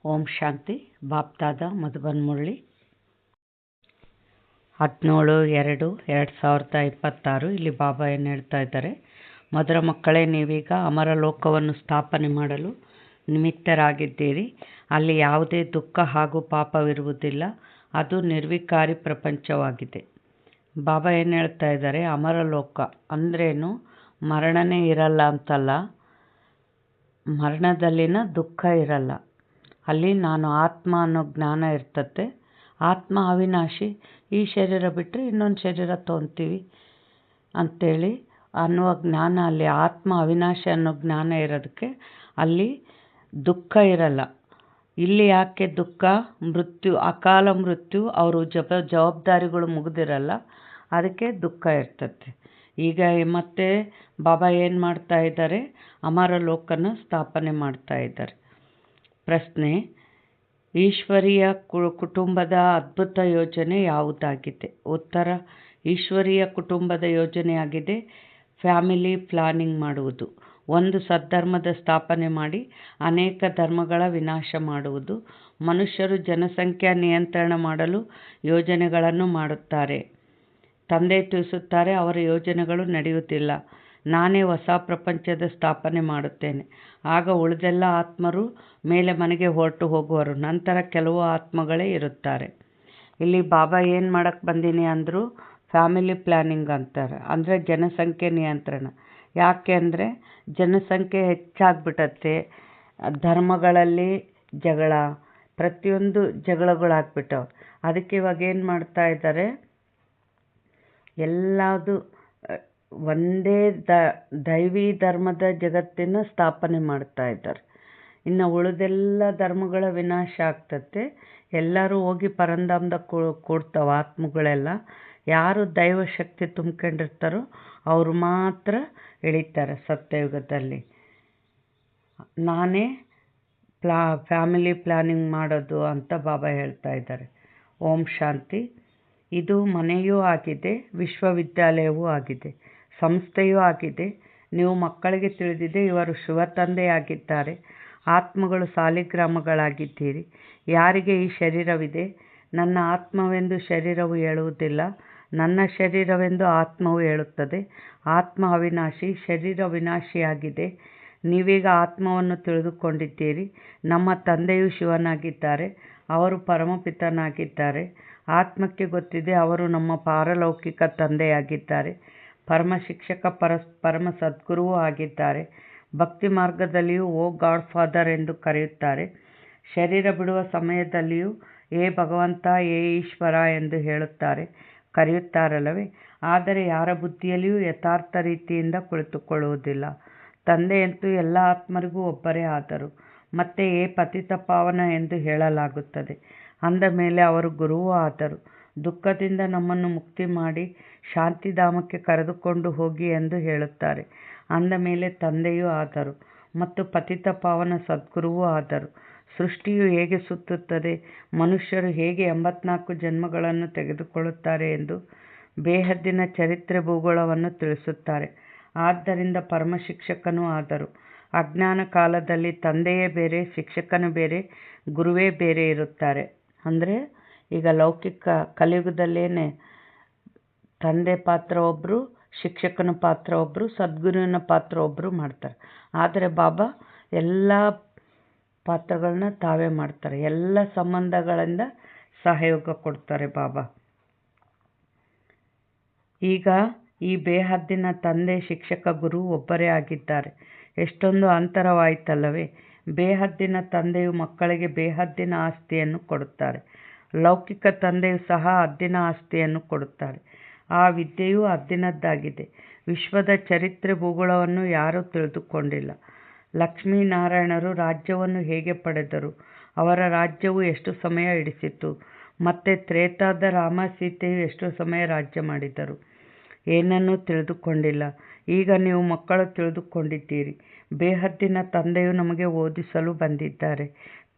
ಓಂ ಶಾಂತಿ. ಬಾಪ್ದಾದ ಮಧುಬನ್ ಮುರಳಿ 17/2/2026. ಇಲ್ಲಿ ಬಾಬಾ ಏನು ಹೇಳ್ತಾ ಇದ್ದಾರೆ, ಮಧುರ ಮಕ್ಕಳೇ, ನೀವೀಗ ಅಮರ ಲೋಕವನ್ನು ಸ್ಥಾಪನೆ ಮಾಡಲು ನಿಮಿತ್ತರಾಗಿದ್ದೀರಿ. ಅಲ್ಲಿ ಯಾವುದೇ ದುಃಖ ಹಾಗೂ ಪಾಪವಿರುವುದಿಲ್ಲ. ಅದು ನಿರ್ವಿಕಾರಿ ಪ್ರಪಂಚವಾಗಿದೆ. ಬಾಬಾ ಏನು ಹೇಳ್ತಾ ಇದ್ದಾರೆ, ಅಮರ ಲೋಕ ಅಂದ್ರೇನು? ಮರಣನೇ ಇರಲ್ಲ ಅಂತಲ್ಲ, ಮರಣದಲ್ಲಿನ ದುಃಖ ಇರಲ್ಲ. ಅಲ್ಲಿ ನಾನು ಆತ್ಮ ಅನ್ನೋ ಜ್ಞಾನ ಇರ್ತತೆ. ಆತ್ಮ ಅವಿನಾಶಿ. ಈ ಶರೀರ ಬಿಟ್ಟರೆ ಇನ್ನೊಂದು ಶರೀರ ತೊಗೊತೀವಿ ಅಂಥೇಳಿ ಅನ್ನುವ ಜ್ಞಾನ, ಅಲ್ಲಿ ಆತ್ಮ ಅವಿನಾಶಿ ಅನ್ನೋ ಜ್ಞಾನ ಇರೋದಕ್ಕೆ ಅಲ್ಲಿ ದುಃಖ ಇರಲ್ಲ. ಇಲ್ಲಿ ಯಾಕೆ ದುಃಖ? ಮೃತ್ಯು, ಅಕಾಲ ಮೃತ್ಯು, ಅವರು ಜವಾಬ್ದಾರಿಗಳು ಮುಗಿದಿರಲ್ಲ, ಅದಕ್ಕೆ ದುಃಖ ಇರ್ತತೆ. ಈಗ ಮತ್ತೆ ಬಾಬಾ ಏನು ಮಾಡ್ತಾ ಇದ್ದಾರೆ, ಅಮರ ಲೋಕನ ಸ್ಥಾಪನೆ ಮಾಡ್ತಾ ಇದ್ದಾರೆ. ಪ್ರಶ್ನೆ, ಈಶ್ವರೀಯ ಕುಟುಂಬದ ಅದ್ಭುತ ಯೋಜನೆ ಯಾವುದಾಗಿದೆ? ಉತ್ತರ, ಈಶ್ವರೀಯ ಕುಟುಂಬದ ಯೋಜನೆಯಾಗಿದೆ ಫ್ಯಾಮಿಲಿ ಪ್ಲಾನಿಂಗ್ ಮಾಡುವುದು. ಒಂದು ಸದ್ಧರ್ಮದ ಸ್ಥಾಪನೆ ಮಾಡಿ ಅನೇಕ ಧರ್ಮಗಳ ವಿನಾಶ ಮಾಡುವುದು. ಮನುಷ್ಯರು ಜನಸಂಖ್ಯಾ ನಿಯಂತ್ರಣ ಮಾಡಲು ಯೋಜನೆಗಳನ್ನು ಮಾಡುತ್ತಾರೆ. ತಂದೆ ತಿಳಿಸುತ್ತಾರೆ, ಅವರ ಯೋಜನೆಗಳು ನಡೆಯುವುದಿಲ್ಲ. ನಾನೇ ಹೊಸ ಪ್ರಪಂಚದ ಸ್ಥಾಪನೆ ಮಾಡುತ್ತೇನೆ. ಆಗ ಉಳಿದೆಲ್ಲ ಆತ್ಮರು ಮೇಲೆ ಮನೆಗೆ ಹೊರಟು ಹೋಗುವರು. ನಂತರ ಕೆಲವು ಆತ್ಮಗಳೇ ಇರುತ್ತಾರೆ. ಇಲ್ಲಿ ಬಾಬಾ ಏನು ಮಾಡಕ್ಕೆ ಬಂದೀನಿ ಅಂದರು, ಫ್ಯಾಮಿಲಿ ಪ್ಲ್ಯಾನಿಂಗ್ ಅಂತಾರೆ. ಅಂದರೆ ಜನಸಂಖ್ಯೆ ನಿಯಂತ್ರಣ. ಯಾಕೆ ಅಂದರೆ ಜನಸಂಖ್ಯೆ ಹೆಚ್ಚಾಗ್ಬಿಟ್ಟತ್ತೆ. ಧರ್ಮಗಳಲ್ಲಿ ಜಗಳ, ಪ್ರತಿಯೊಂದು ಜಗಳಗಳಾಗ್ಬಿಟ್ಟವು. ಅದಕ್ಕೆ ಇವಾಗ ಏನು ಮಾಡ್ತಾ ಇದ್ದಾರೆ, ಎಲ್ಲದು ಒಂದೇ ದೈವಿ ಧರ್ಮದ ಜಗತ್ತಿನ ಸ್ಥಾಪನೆ ಮಾಡ್ತಾ ಇದ್ದಾರೆ. ಇನ್ನು ಉಳಿದೆಲ್ಲ ಧರ್ಮಗಳ ವಿನಾಶ ಆಗ್ತತೆ. ಎಲ್ಲರೂ ಹೋಗಿ ಪರಂಧಾಮದ ಕೂಡ್ತಾವೆ ಆತ್ಮಗಳೆಲ್ಲ. ಯಾರು ದೈವ ಶಕ್ತಿ ತುಂಬ್ಕೊಂಡಿರ್ತಾರೋ ಅವರು ಮಾತ್ರ ಇಳಿತಾರೆ ಸತ್ಯಯುಗದಲ್ಲಿ. ನಾನೇ ಫ್ಯಾಮಿಲಿ ಪ್ಲಾನಿಂಗ್ ಮಾಡೋದು ಅಂತ ಬಾಬಾ ಹೇಳ್ತಾ ಇದ್ದಾರೆ. ಓಂ ಶಾಂತಿ. ಇದು ಮನೆಯೂ ಆಗಿದೆ, ವಿಶ್ವವಿದ್ಯಾಲಯವೂ ಆಗಿದೆ, ಸಂಸ್ಥೆಯೂ ಆಗಿದೆ. ನೀವು ಮಕ್ಕಳಿಗೆ ತಿಳಿದಿದೆ, ಇವರು ಶಿವ ತಂದೆಯಾಗಿದ್ದಾರೆ. ಆತ್ಮಗಳು ಸಾಲಿಗ್ರಾಮಗಳಾಗಿದ್ದೀರಿ. ಯಾರಿಗೆ ಈ ಶರೀರವಿದೆ, ನನ್ನ ಆತ್ಮವೆಂದು ಶರೀರವು ಹೇಳುವುದಿಲ್ಲ, ನನ್ನ ಶರೀರವೆಂದು ಆತ್ಮವು ಹೇಳುತ್ತದೆ. ಆತ್ಮ ಅವಿನಾಶಿ, ಶರೀರ ವಿನಾಶಿಯಾಗಿದೆ. ನೀವೀಗ ಆತ್ಮವನ್ನು ತಿಳಿದುಕೊಂಡಿದ್ದೀರಿ. ನಮ್ಮ ತಂದೆಯು ಶಿವನಾಗಿದ್ದಾರೆ, ಅವರು ಪರಮಪಿತನಾಗಿದ್ದಾರೆ. ಆತ್ಮಕ್ಕೆ ಗೊತ್ತಿದೆ, ಅವರು ನಮ್ಮ ಪಾರಲೌಕಿಕ ತಂದೆಯಾಗಿದ್ದಾರೆ. ಪರಮ ಶಿಕ್ಷಕ, ಪರಮ ಸದ್ಗುರುವೂ ಆಗಿದ್ದಾರೆ. ಭಕ್ತಿ ಮಾರ್ಗದಲ್ಲಿಯೂ ಓ ಗಾಡ್ ಫಾದರ್ ಎಂದು ಕರೆಯುತ್ತಾರೆ. ಶರೀರ ಬಿಡುವ ಸಮಯದಲ್ಲಿಯೂ ಏ ಭಗವಂತ, ಏ ಈಶ್ವರ ಎಂದು ಕರೆಯುತ್ತಾರಲ್ಲವೇ? ಆದರೆ ಯಾರ ಬುದ್ಧಿಯಲ್ಲಿಯೂ ಯಥಾರ್ಥ ರೀತಿಯಿಂದ ಕುಳಿತುಕೊಳ್ಳುವುದಿಲ್ಲ. ತಂದೆಯಂತೂ ಎಲ್ಲ ಆತ್ಮರಿಗೂ ಒಬ್ಬರೇ ಆದರು. ಮತ್ತೆ ಏ ಪತಿತ ಪಾವನ ಎಂದು ಹೇಳಲಾಗುತ್ತದೆ. ಅಂದ ಮೇಲೆ ಅವರು ಗುರುವೂ ಆದರು. ದುಃಖದಿಂದ ನಮ್ಮನ್ನು ಮುಕ್ತಿ ಮಾಡಿ ಶಾಂತಿಧಾಮಕ್ಕೆ ಕರೆದುಕೊಂಡು ಹೋಗಿ ಎಂದು ಹೇಳುತ್ತಾರೆ. ಅಂದ ಮೇಲೆ ತಂದೆಯೂ ಆದರು ಮತ್ತು ಪತಿತ ಪಾವನ ಸದ್ಗುರುವೂ ಆದರು. ಸೃಷ್ಟಿಯು ಹೇಗೆ ಸುತ್ತುತ್ತದೆ, ಮನುಷ್ಯರು ಹೇಗೆ 84 ಜನ್ಮಗಳನ್ನು ತೆಗೆದುಕೊಳ್ಳುತ್ತಾರೆ ಎಂದು ಬೇಹದ್ದಿನ ಚರಿತ್ರೆ ಭೂಗೋಳವನ್ನು ತಿಳಿಸುತ್ತಾರೆ. ಆದ್ದರಿಂದ ಪರಮಶಿಕ್ಷಕನೂ ಆದರು. ಅಜ್ಞಾನ ಕಾಲದಲ್ಲಿ ತಂದೆಯೇ ಬೇರೆ, ಶಿಕ್ಷಕನು ಬೇರೆ, ಗುರುವೇ ಬೇರೆ ಇರುತ್ತಾರೆ. ಅಂದರೆ ಈಗ ಲೌಕಿಕ ಕಲಿಯುಗದಲ್ಲೇನೆ ತಂದೆ ಪಾತ್ರ ಒಬ್ಬರು, ಶಿಕ್ಷಕನ ಪಾತ್ರ ಒಬ್ಬರು, ಸದ್ಗುರುವಿನ ಪಾತ್ರ ಒಬ್ಬರು ಮಾಡ್ತಾರೆ. ಆದರೆ ಬಾಬಾ ಎಲ್ಲ ಪಾತ್ರಗಳನ್ನ ತಾವೇ ಮಾಡ್ತಾರೆ. ಎಲ್ಲ ಸಂಬಂಧಗಳಿಂದ ಸಹಯೋಗ ಕೊಡ್ತಾರೆ ಬಾಬಾ. ಈಗ ಈ ಬೇಹದ್ದಿನ ತಂದೆ, ಶಿಕ್ಷಕ, ಗುರು ಒಬ್ಬರೇ ಆಗಿದ್ದಾರೆ. ಎಷ್ಟೊಂದು ಅಂತರವಾಯಿತಲ್ಲವೇ? ಬೇಹದ್ದಿನ ತಂದೆಯು ಮಕ್ಕಳಿಗೆ ಬೇಹದ್ದಿನ ಆಸ್ತಿಯನ್ನು ಕೊಡುತ್ತಾರೆ. ಲೌಕಿಕ ತಂದೆಯು ಸಹ ಹದ್ದಿನ ಆಸ್ತಿಯನ್ನು ಕೊಡುತ್ತಾರೆ. ಆ ವಿದ್ಯೆಯು ಹದ್ದಿನದ್ದಾಗಿದೆ. ವಿಶ್ವದ ಚರಿತ್ರೆ ಭೂಗೋಳವನ್ನು ಯಾರೂ ತಿಳಿದುಕೊಂಡಿಲ್ಲ. ಲಕ್ಷ್ಮೀನಾರಾಯಣರು ರಾಜ್ಯವನ್ನು ಹೇಗೆ ಪಡೆದರು, ಅವರ ರಾಜ್ಯವು ಎಷ್ಟು ಸಮಯ ಹಿಡಿಸಿತು, ಮತ್ತು ತ್ರೇತಾದ ರಾಮ ಸೀತೆಯು ಎಷ್ಟು ಸಮಯ ರಾಜ್ಯ ಮಾಡಿದರು, ಏನನ್ನೂ ತಿಳಿದುಕೊಂಡಿಲ್ಲ. ಈಗ ನೀವು ಮಕ್ಕಳು ತಿಳಿದುಕೊಂಡಿದ್ದೀರಿ. ಬೇಹದ್ದಿನ ತಂದೆಯು ನಮಗೆ ಓದಿಸಲು ಬಂದಿದ್ದಾರೆ.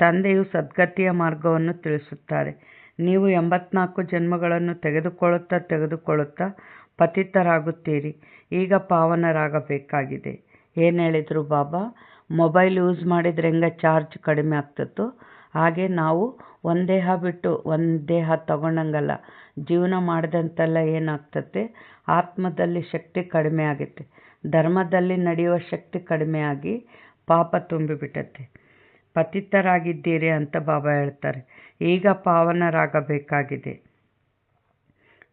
ತಂದೆಯು ಸದ್ಗತಿಯ ಮಾರ್ಗವನ್ನು ತಿಳಿಸುತ್ತಾರೆ. ನೀವು 84 ಜನ್ಮಗಳನ್ನು ತೆಗೆದುಕೊಳ್ಳುತ್ತಾ ಪತಿತರಾಗುತ್ತೀರಿ. ಈಗ ಪಾವನರಾಗಬೇಕಾಗಿದೆ. ಏನು ಹೇಳಿದರು ಬಾಬಾ? ಮೊಬೈಲ್ ಯೂಸ್ ಮಾಡಿದರೆ ಹೆಂಗೆ ಚಾರ್ಜ್ ಕಡಿಮೆ ಆಗ್ತದೋ ಹಾಗೆ ನಾವು ಒಂದು ದೇಹ ಬಿಟ್ಟು ಒಂದು ದೇಹ ತಗೊಂಡಂಗಲ್ಲ. ಜೀವನ ಮಾಡಿದಂತೆಲ್ಲ ಏನಾಗ್ತತೆ, ಆತ್ಮದಲ್ಲಿ ಶಕ್ತಿ ಕಡಿಮೆ ಆಗುತ್ತೆ, ಧರ್ಮದಲ್ಲಿ ನಡೆಯುವ ಶಕ್ತಿ ಕಡಿಮೆ ಆಗಿ ಪಾಪ ತುಂಬಿಬಿಟ್ಟತೆ. ಪತಿತರಾಗಿದ್ದೀರಿ ಅಂತ ಬಾಬಾ ಹೇಳ್ತಾರೆ. ಈಗ ಪಾವನರಾಗಬೇಕಾಗಿದೆ.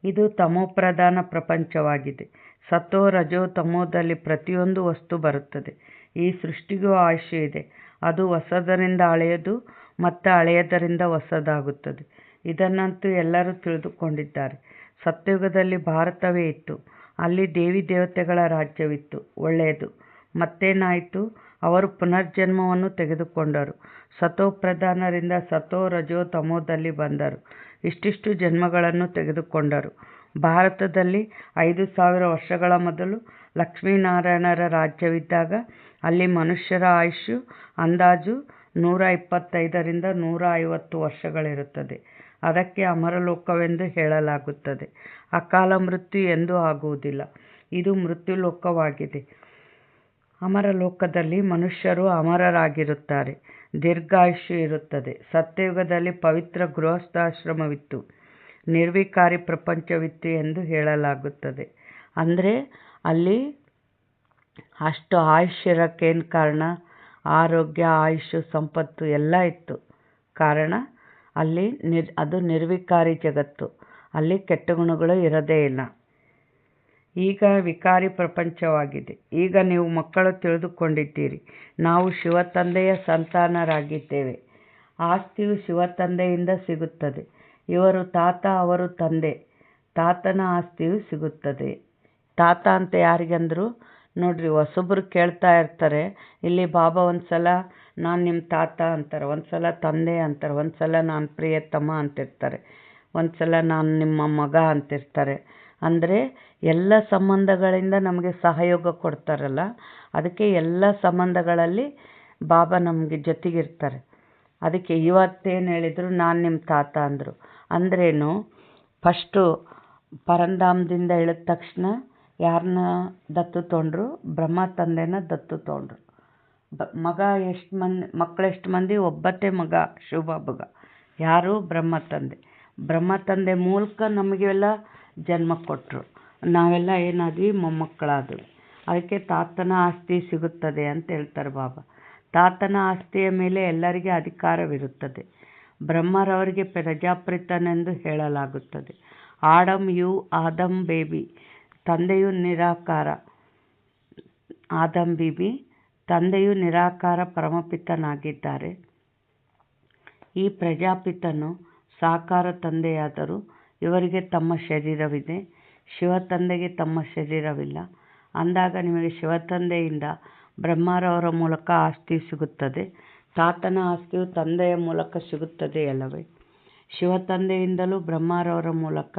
ಇದು ತಮೋಪ್ರಧಾನ ಪ್ರಪಂಚವಾಗಿದೆ. ಸತೋ ರಜೋ ತಮೋದಲ್ಲಿ ಪ್ರತಿಯೊಂದು ವಸ್ತು ಬರುತ್ತದೆ. ಈ ಸೃಷ್ಟಿಗೂ ಆಯುಷ್ಯ ಇದೆ. ಅದು ಹೊಸದರಿಂದ ಹಳೆಯದು ಮತ್ತು ಹಳೆಯದರಿಂದ ಹೊಸದಾಗುತ್ತದೆ. ಇದನ್ನಂತೂ ಎಲ್ಲರೂ ತಿಳಿದುಕೊಂಡಿದ್ದಾರೆ. ಸತ್ಯಯುಗದಲ್ಲಿ ಭಾರತವೇ ಇತ್ತು. ಅಲ್ಲಿ ದೇವಿ ದೇವತೆಗಳ ರಾಜ್ಯವಿತ್ತು. ಒಳ್ಳೆಯದು. ಮತ್ತೇನಾಯಿತು? ಅವರು ಪುನರ್ಜನ್ಮವನ್ನು ತೆಗೆದುಕೊಂಡರು. ಸತೋ ಪ್ರಧಾನರಿಂದ ಸತೋ ರಜೋ ತಮೋದಲ್ಲಿ ಬಂದರು. ಇಷ್ಟಿಷ್ಟು ಜನ್ಮಗಳನ್ನು ತೆಗೆದುಕೊಂಡರು. ಭಾರತದಲ್ಲಿ 5000 ವರ್ಷಗಳ ಮೊದಲು ಲಕ್ಷ್ಮೀನಾರಾಯಣರ ರಾಜ್ಯವಿದ್ದಾಗ ಅಲ್ಲಿ ಮನುಷ್ಯರ ಆಯುಷ್ಯು ಅಂದಾಜು 125ರಿಂದ 150 ವರ್ಷಗಳಿರುತ್ತದೆ. ಅದಕ್ಕೆ ಅಮರಲೋಕವೆಂದು ಹೇಳಲಾಗುತ್ತದೆ. ಅಕಾಲ ಮೃತ್ಯು ಎಂದೂ ಆಗುವುದಿಲ್ಲ. ಇದು ಮೃತ್ಯುಲೋಕವಾಗಿದೆ. ಅಮರಲೋಕದಲ್ಲಿ ಮನುಷ್ಯರು ಅಮರರಾಗಿರುತ್ತಾರೆ. ದೀರ್ಘಾಯುಷ್ಯ ಇರುತ್ತದೆ. ಸತ್ಯಯುಗದಲ್ಲಿ ಪವಿತ್ರ ಗೃಹಸ್ಥಾಶ್ರಮವಿತ್ತು. ನಿರ್ವಿಕಾರಿ ಪ್ರಪಂಚವಿತ್ತು ಎಂದು ಹೇಳಲಾಗುತ್ತದೆ. ಅಂದರೆ ಅಲ್ಲಿ ಅಷ್ಟು ಆಯುಷ್ಯ ಇರೋಕ್ಕೇನು ಕಾರಣ? ಆರೋಗ್ಯ, ಆಯುಷ್ಯ, ಸಂಪತ್ತು ಎಲ್ಲ ಇತ್ತು. ಕಾರಣ ಅಲ್ಲಿ ಅದು ನಿರ್ವಿಕಾರಿ ಜಗತ್ತು. ಅಲ್ಲಿ ಕೆಟ್ಟ ಗುಣಗಳು ಇರೋದೇ ಇಲ್ಲ. ಈಗ ವಿಕಾರಿ ಪ್ರಪಂಚವಾಗಿದೆ. ಈಗ ನೀವು ಮಕ್ಕಳು ತಿಳಿದುಕೊಂಡಿದ್ದೀರಿ. ನಾವು ಶಿವ ತಂದೆಯ ಸಂತಾನರಾಗಿದ್ದೇವೆ. ಆಸ್ತಿಯು ಶಿವ ತಂದೆಯಿಂದ ಸಿಗುತ್ತದೆ. ಇವರು ತಾತ, ಅವರು ತಂದೆ. ತಾತನ ಆಸ್ತಿಯು ಸಿಗುತ್ತದೆ. ತಾತ ಅಂತ ಯಾರಿಗಂದ್ರು ನೋಡ್ರಿ, ಹೊಸಬ್ರು ಕೇಳ್ತಾ ಇರ್ತಾರೆ. ಇಲ್ಲಿ ಬಾಬಾ ಒಂದು ಸಲ ನಾನು ನಿಮ್ಮ ತಾತ ಅಂತಾರೆ, ಒಂದು ಸಲ ತಂದೆ ಅಂತಾರೆ, ಒಂದು ಸಲ ನಾನು ಪ್ರಿಯತಮ ಅಂತಿರ್ತಾರೆ, ಒಂದು ಸಲ ನಾನು ನಿಮ್ಮ ಮಗ ಅಂತಿರ್ತಾರೆ. ಅಂದರೆ ಎಲ್ಲ ಸಂಬಂಧಗಳಿಂದ ನಮಗೆ ಸಹಯೋಗ ಕೊಡ್ತಾರಲ್ಲ, ಅದಕ್ಕೆ ಎಲ್ಲ ಸಂಬಂಧಗಳಲ್ಲಿ ಬಾಬಾ ನಮಗೆ ಜೊತೆಗಿರ್ತಾರೆ. ಅದಕ್ಕೆ ಇವತ್ತೇನು ಹೇಳಿದರು, ನಾನು ನಿಮ್ಮ ತಾತ ಅಂದರು. ಅಂದ್ರೇನು? ಫಸ್ಟು ಪರಂಧಾಮದಿಂದ ಇಳಿದ ತಕ್ಷಣ ಯಾರನ್ನ ದತ್ತು ತೊಗೊಂಡ್ರು? ಬ್ರಹ್ಮ ತಂದೆನ ದತ್ತು ತೊಗೊಂಡ್ರು. ಮಕ್ಕಳು ಎಷ್ಟು ಮಂದಿ? ಒಬ್ಬತ್ತೇ ಮಗ ಶಿವಬಾಬಾಗ. ಯಾರು? ಬ್ರಹ್ಮ ತಂದೆ. ಬ್ರಹ್ಮ ತಂದೆ ಮೂಲಕ ನಮಗೆಲ್ಲ ಜನ್ಮ ಕೊಟ್ಟರು. ನಾವೆಲ್ಲ ಏನಾದ್ವಿ? ಮೊಮ್ಮಕ್ಕಳಾದ್ವಿ. ಅದಕ್ಕೆ ತಾತನ ಆಸ್ತಿ ಸಿಗುತ್ತದೆ ಅಂತ ಹೇಳ್ತಾರೆ ಬಾಬಾ. ತಾತನ ಆಸ್ತಿಯ ಮೇಲೆ ಎಲ್ಲರಿಗೆ ಅಧಿಕಾರವಿರುತ್ತದೆ. ಬ್ರಹ್ಮರವರಿಗೆ ಪ್ರಜಾಪಿತನೆಂದು ಹೇಳಲಾಗುತ್ತದೆ. ಆದಮ್ ಬೇಬಿ ತಂದೆಯು ನಿರಾಕಾರ. ಆದಮ್ ಬೀಬಿ ತಂದೆಯು ನಿರಾಕಾರ ಪರಮಪಿತನಾಗಿದ್ದಾರೆ. ಈ ಪ್ರಜಾಪಿತನು ಸಾಕಾರ ತಂದೆಯಾದರೂ ಇವರಿಗೆ ತಮ್ಮ ಶರೀರವಿದೆ. ಶಿವ ತಂದೆಗೆ ತಮ್ಮ ಶರೀರವಿಲ್ಲ. ಅಂದಾಗ ನಿಮಗೆ ಶಿವತಂದೆಯಿಂದ ಬ್ರಹ್ಮರವರ ಮೂಲಕ ಆಸ್ತಿ ಸಿಗುತ್ತದೆ. ತಾತನ ಆಸ್ತಿಯು ತಂದೆಯ ಮೂಲಕ ಸಿಗುತ್ತದೆ ಅಲ್ಲವೇ? ಶಿವತಂದೆಯಿಂದಲೂ ಬ್ರಹ್ಮರವರ ಮೂಲಕ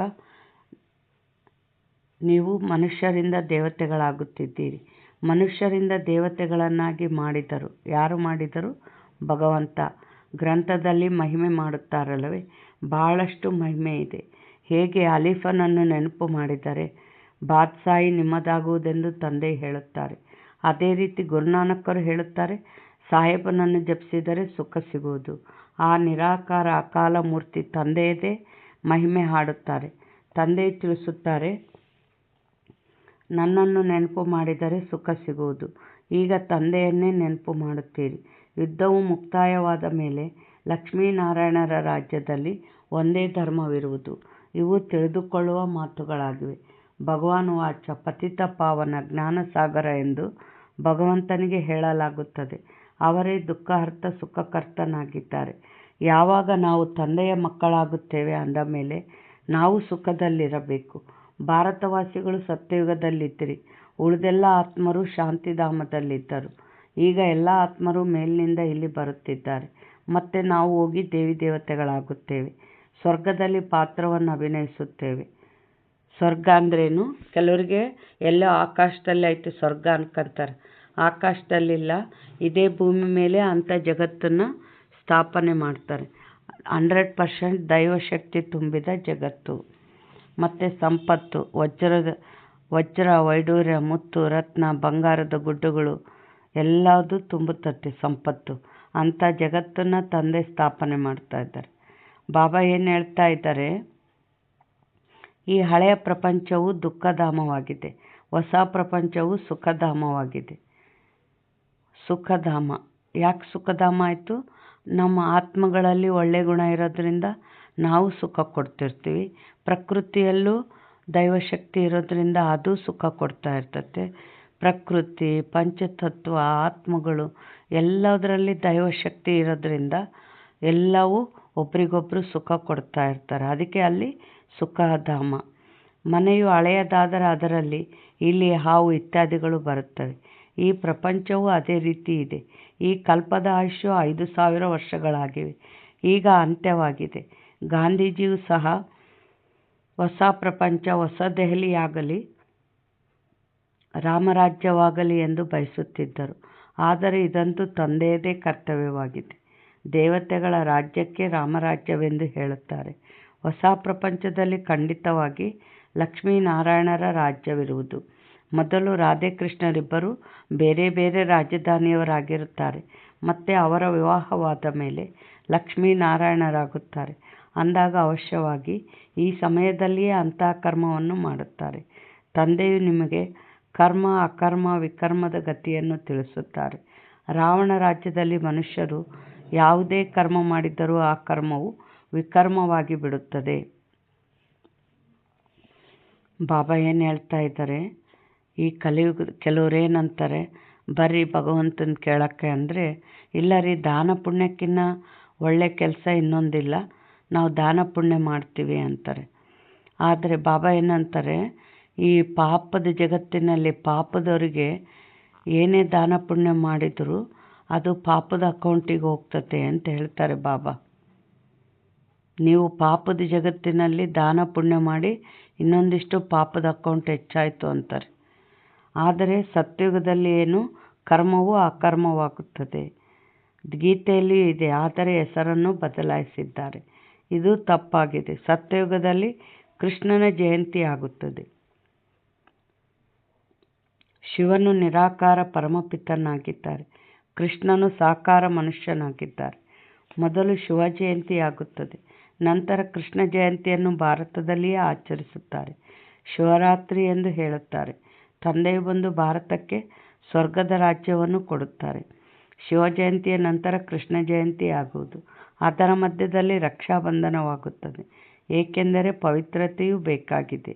ನೀವು ಮನುಷ್ಯರಿಂದ ದೇವತೆಗಳಾಗುತ್ತಿದ್ದೀರಿ. ಮನುಷ್ಯರಿಂದ ದೇವತೆಗಳನ್ನಾಗಿ ಮಾಡಿದರು. ಯಾರು ಮಾಡಿದರು? ಭಗವಂತ. ಗ್ರಂಥದಲ್ಲಿ ಮಹಿಮೆ ಮಾಡುತ್ತಾರಲ್ಲವೇ? ಬಹಳಷ್ಟು ಮಹಿಮೆ ಇದೆ. ಹೇಗೆ ಅಲಿಫನನ್ನು ನೆನಪು ಮಾಡಿದರೆ ಬಾದ್ಶಾಹಿ ನಿಮ್ಮದಾಗುವುದೆಂದು ತಂದೆ ಹೇಳುತ್ತಾರೆ. ಅದೇ ರೀತಿ ಗುರುನಾನಕರು ಹೇಳುತ್ತಾರೆ, ಸಾಹೇಬನನ್ನು ಜಪಿಸಿದರೆ ಸುಖ ಸಿಗುವುದು. ಆ ನಿರಾಕಾರ ಅಕಾಲ ಮೂರ್ತಿ ತಂದೆಯದೇ ಮಹಿಮೆ ಹಾಡುತ್ತಾರೆ. ತಂದೆ ತಿಳಿಸುತ್ತಾರೆ, ನನ್ನನ್ನು ನೆನಪು ಮಾಡಿದರೆ ಸುಖ ಸಿಗುವುದು. ಈಗ ತಂದೆಯನ್ನೇ ನೆನಪು ಮಾಡುತ್ತೀರಿ. ಯುದ್ಧವು ಮುಕ್ತಾಯವಾದ ಮೇಲೆ ಲಕ್ಷ್ಮೀನಾರಾಯಣರ ರಾಜ್ಯದಲ್ಲಿ ಒಂದೇ ಧರ್ಮವಿರುವುದು. ಇವು ತಿಳಿದುಕೊಳ್ಳುವ ಮಾತುಗಳಾಗಿವೆ. ಭಗವಾನ್ ವಾಚ ಪತಿತ ಪಾವನ ಜ್ಞಾನಸಾಗರ ಎಂದು ಭಗವಂತನಿಗೆ ಹೇಳಲಾಗುತ್ತದೆ. ಅವರೇ ದುಃಖಹರ್ತ ಸುಖಕರ್ತನಾಗಿದ್ದಾರೆ. ಯಾವಾಗ ನಾವು ತಂದೆಯ ಮಕ್ಕಳಾಗುತ್ತೇವೆ ಅಂದ ಮೇಲೆ ನಾವು ಸುಖದಲ್ಲಿರಬೇಕು. ಭಾರತವಾಸಿಗಳು ಸತ್ಯಯುಗದಲ್ಲಿದ್ದಿರಿ. ಉಳಿದೆಲ್ಲ ಆತ್ಮರು ಶಾಂತಿಧಾಮದಲ್ಲಿದ್ದರು. ಈಗ ಎಲ್ಲ ಆತ್ಮರು ಮೇಲಿನಿಂದ ಇಲ್ಲಿ ಬರುತ್ತಿದ್ದಾರೆ. ಮತ್ತೆ ನಾವು ಹೋಗಿ ದೇವಿ ದೇವತೆಗಳಾಗುತ್ತೇವೆ. ಸ್ವರ್ಗದಲ್ಲಿ ಪಾತ್ರವನ್ನು ಅಭಿನಯಿಸುತ್ತೇವೆ. ಸ್ವರ್ಗ ಅಂದ್ರೇನು? ಕೆಲವರಿಗೆ ಎಲ್ಲೋ ಆಕಾಶದಲ್ಲಿ ಐತೆ ಸ್ವರ್ಗ ಅನ್ಕೊಂತಾರೆ. ಆಕಾಶದಲ್ಲಿಲ್ಲ, ಇದೇ ಭೂಮಿ ಮೇಲೆ ಅಂಥ ಜಗತ್ತನ್ನು ಸ್ಥಾಪನೆ ಮಾಡ್ತಾರೆ. 100% ದೈವಶಕ್ತಿ ತುಂಬಿದ ಜಗತ್ತು. ಮತ್ತು ಸಂಪತ್ತು, ವಜ್ರ, ವೈಡೂರ್ಯ, ಮುತ್ತು, ರತ್ನ, ಬಂಗಾರದ ಗುಡ್ಡಗಳು ಎಲ್ಲದೂ ತುಂಬುತ್ತದೆ ಸಂಪತ್ತು. ಅಂಥ ಜಗತ್ತನ್ನು ತಂದೆ ಸ್ಥಾಪನೆ ಮಾಡ್ತಾ ಇದ್ದಾರೆ. ಬಾಬಾ ಏನು ಹೇಳ್ತಾ ಇದ್ದಾರೆ, ಈ ಹಳೆಯ ಪ್ರಪಂಚವು ದುಃಖಧಾಮವಾಗಿದೆ, ಹೊಸ ಪ್ರಪಂಚವು ಸುಖಧಾಮವಾಗಿದೆ. ಸುಖಧಾಮ ಯಾಕೆ ಸುಖಧಾಮ ಆಯಿತು? ನಮ್ಮ ಆತ್ಮಗಳಲ್ಲಿ ಒಳ್ಳೆ ಗುಣ ಇರೋದ್ರಿಂದ ನಾವು ಸುಖ ಕೊಡ್ತಿರ್ತೀವಿ. ಪ್ರಕೃತಿಯಲ್ಲೂ ದೈವಶಕ್ತಿ ಇರೋದ್ರಿಂದ ಅದು ಸುಖ ಕೊಡ್ತಾ ಇರ್ತತೆ. ಪ್ರಕೃತಿ, ಪಂಚತತ್ವ, ಆತ್ಮಗಳು ಎಲ್ಲದರಲ್ಲಿ ದೈವಶಕ್ತಿ ಇರೋದ್ರಿಂದ ಎಲ್ಲವೂ ಒಬ್ರಿಗೊಬ್ಬರು ಸುಖ ಕೊಡ್ತಾ ಇರ್ತಾರೆ. ಅದಕ್ಕೆ ಅಲ್ಲಿ ಸುಖಧಾಮ. ಮನೆಯು ಹಳೆಯದಾದರೆ ಅದರಲ್ಲಿ ಇಲ್ಲಿ ಹಾವು ಇತ್ಯಾದಿಗಳು ಬರುತ್ತವೆ. ಈ ಪ್ರಪಂಚವೂ ಅದೇ ರೀತಿ ಇದೆ. ಈ ಕಲ್ಪದ ಆಯುಷ್ಯು 5000 ವರ್ಷಗಳಾಗಿವೆ. ಈಗ ಅಂತ್ಯವಾಗಿದೆ. ಗಾಂಧೀಜಿಯೂ ಸಹ ಹೊಸ ಪ್ರಪಂಚ, ಹೊಸ ದೆಹಲಿಯಾಗಲಿ, ರಾಮರಾಜ್ಯವಾಗಲಿ ಎಂದು ಬಯಸುತ್ತಿದ್ದರು. ಆದರೆ ಇದಂತೂ ತಂದೆಯದೇ ಕರ್ತವ್ಯವಾಗಿದೆ. ದೇವತೆಗಳ ರಾಜ್ಯಕ್ಕೆ ರಾಮರಾಜ್ಯವೆಂದು ಹೇಳುತ್ತಾರೆ. ಹೊಸ ಪ್ರಪಂಚದಲ್ಲಿ ಖಂಡಿತವಾಗಿ ಲಕ್ಷ್ಮೀನಾರಾಯಣರ ರಾಜ್ಯವಿರುವುದು. ಮೊದಲು ರಾಧೆಕೃಷ್ಣರಿಬ್ಬರು ಬೇರೆ ಬೇರೆ ರಾಜಧಾನಿಯವರಾಗಿರುತ್ತಾರೆ. ಮತ್ತು ಅವರ ವಿವಾಹವಾದ ಮೇಲೆ ಲಕ್ಷ್ಮೀನಾರಾಯಣರಾಗುತ್ತಾರೆ. ಅಂದಾಗ ಅವಶ್ಯವಾಗಿ ಈ ಸಮಯದಲ್ಲಿಯೇ ಅಂತಹ ಕರ್ಮವನ್ನು ಮಾಡುತ್ತಾರೆ. ತಂದೆಯು ನಿಮಗೆ ಕರ್ಮ, ಅಕರ್ಮ, ವಿಕರ್ಮದ ಗತಿಯನ್ನು ತಿಳಿಸುತ್ತಾರೆ. ರಾವಣ ರಾಜ್ಯದಲ್ಲಿ ಮನುಷ್ಯರು ಯಾವುದೇ ಕರ್ಮ ಮಾಡಿದರೂ ಆ ಕರ್ಮವು ವಿಕರ್ಮವಾಗಿ ಬಿಡುತ್ತದೆ. ಬಾಬಾ ಏನು ಹೇಳ್ತಾ ಇದ್ದಾರೆ, ಈ ಕಲಿಯುಗ ಕೆಲವ್ರು ಏನಂತಾರೆ, ಬರ್ರಿ ಭಗವಂತನ ಕೇಳೋಕ್ಕೆ ಅಂದರೆ, ಇಲ್ಲ ರೀ, ದಾನ ಪುಣ್ಯಕ್ಕಿನ್ನ ಒಳ್ಳೆ ಕೆಲಸ ಇನ್ನೊಂದಿಲ್ಲ, ನಾವು ದಾನ ಪುಣ್ಯ ಮಾಡ್ತೀವಿ ಅಂತಾರೆ. ಆದರೆ ಬಾಬಾ ಏನಂತಾರೆ, ಈ ಪಾಪದ ಜಗತ್ತಿನಲ್ಲಿ ಪಾಪದವರಿಗೆ ಏನೇ ದಾನ ಪುಣ್ಯ ಮಾಡಿದರೂ ಅದು ಪಾಪದ ಅಕೌಂಟಿಗೆ ಹೋಗ್ತತೆ ಅಂತ ಹೇಳ್ತಾರೆ ಬಾಬಾ. ನೀವು ಪಾಪದ ಜಗತ್ತಿನಲ್ಲಿ ದಾನ ಪುಣ್ಯ ಮಾಡಿ ಇನ್ನೊಂದಿಷ್ಟು ಪಾಪದ ಅಕೌಂಟ್ ಹೆಚ್ಚಾಯಿತು ಅಂತಾರೆ. ಆದರೆ ಸತ್ಯುಗದಲ್ಲಿ ಏನು ಕರ್ಮವು ಅಕರ್ಮವಾಗುತ್ತದೆ. ಗೀತೆಯಲ್ಲಿಯೂ ಇದೆ, ಆದರೆ ಹೆಸರನ್ನು ಬದಲಾಯಿಸಿದ್ದಾರೆ. ಇದು ತಪ್ಪಾಗಿದೆ. ಸತ್ಯಯುಗದಲ್ಲಿ ಕೃಷ್ಣನ ಜಯಂತಿ ಆಗುತ್ತದೆ. ಶಿವನು ನಿರಾಕಾರ ಪರಮಪಿತನಾಗಿದ್ದಾರೆ. ಕೃಷ್ಣನು ಸಾಕಾರ ಮನುಷ್ಯನಾಗಿದ್ದಾರೆ. ಮೊದಲು ಶಿವ ಜಯಂತಿಯಾಗುತ್ತದೆ, ನಂತರ ಕೃಷ್ಣ ಜಯಂತಿಯನ್ನು ಭಾರತದಲ್ಲಿಯೇ ಆಚರಿಸುತ್ತಾರೆ. ಶಿವರಾತ್ರಿ ಎಂದು ಹೇಳುತ್ತಾರೆ. ತಂದೆಯು ಬಂದು ಭಾರತಕ್ಕೆ ಸ್ವರ್ಗದ ರಾಜ್ಯವನ್ನು ಕೊಡುತ್ತಾರೆ. ಶಿವ ಜಯಂತಿಯ ನಂತರ ಕೃಷ್ಣ ಜಯಂತಿ ಆಗುವುದು. ಅದರ ಮಧ್ಯದಲ್ಲಿ ರಕ್ಷಾಬಂಧನವಾಗುತ್ತದೆ, ಏಕೆಂದರೆ ಪವಿತ್ರತೆಯೂ ಬೇಕಾಗಿದೆ.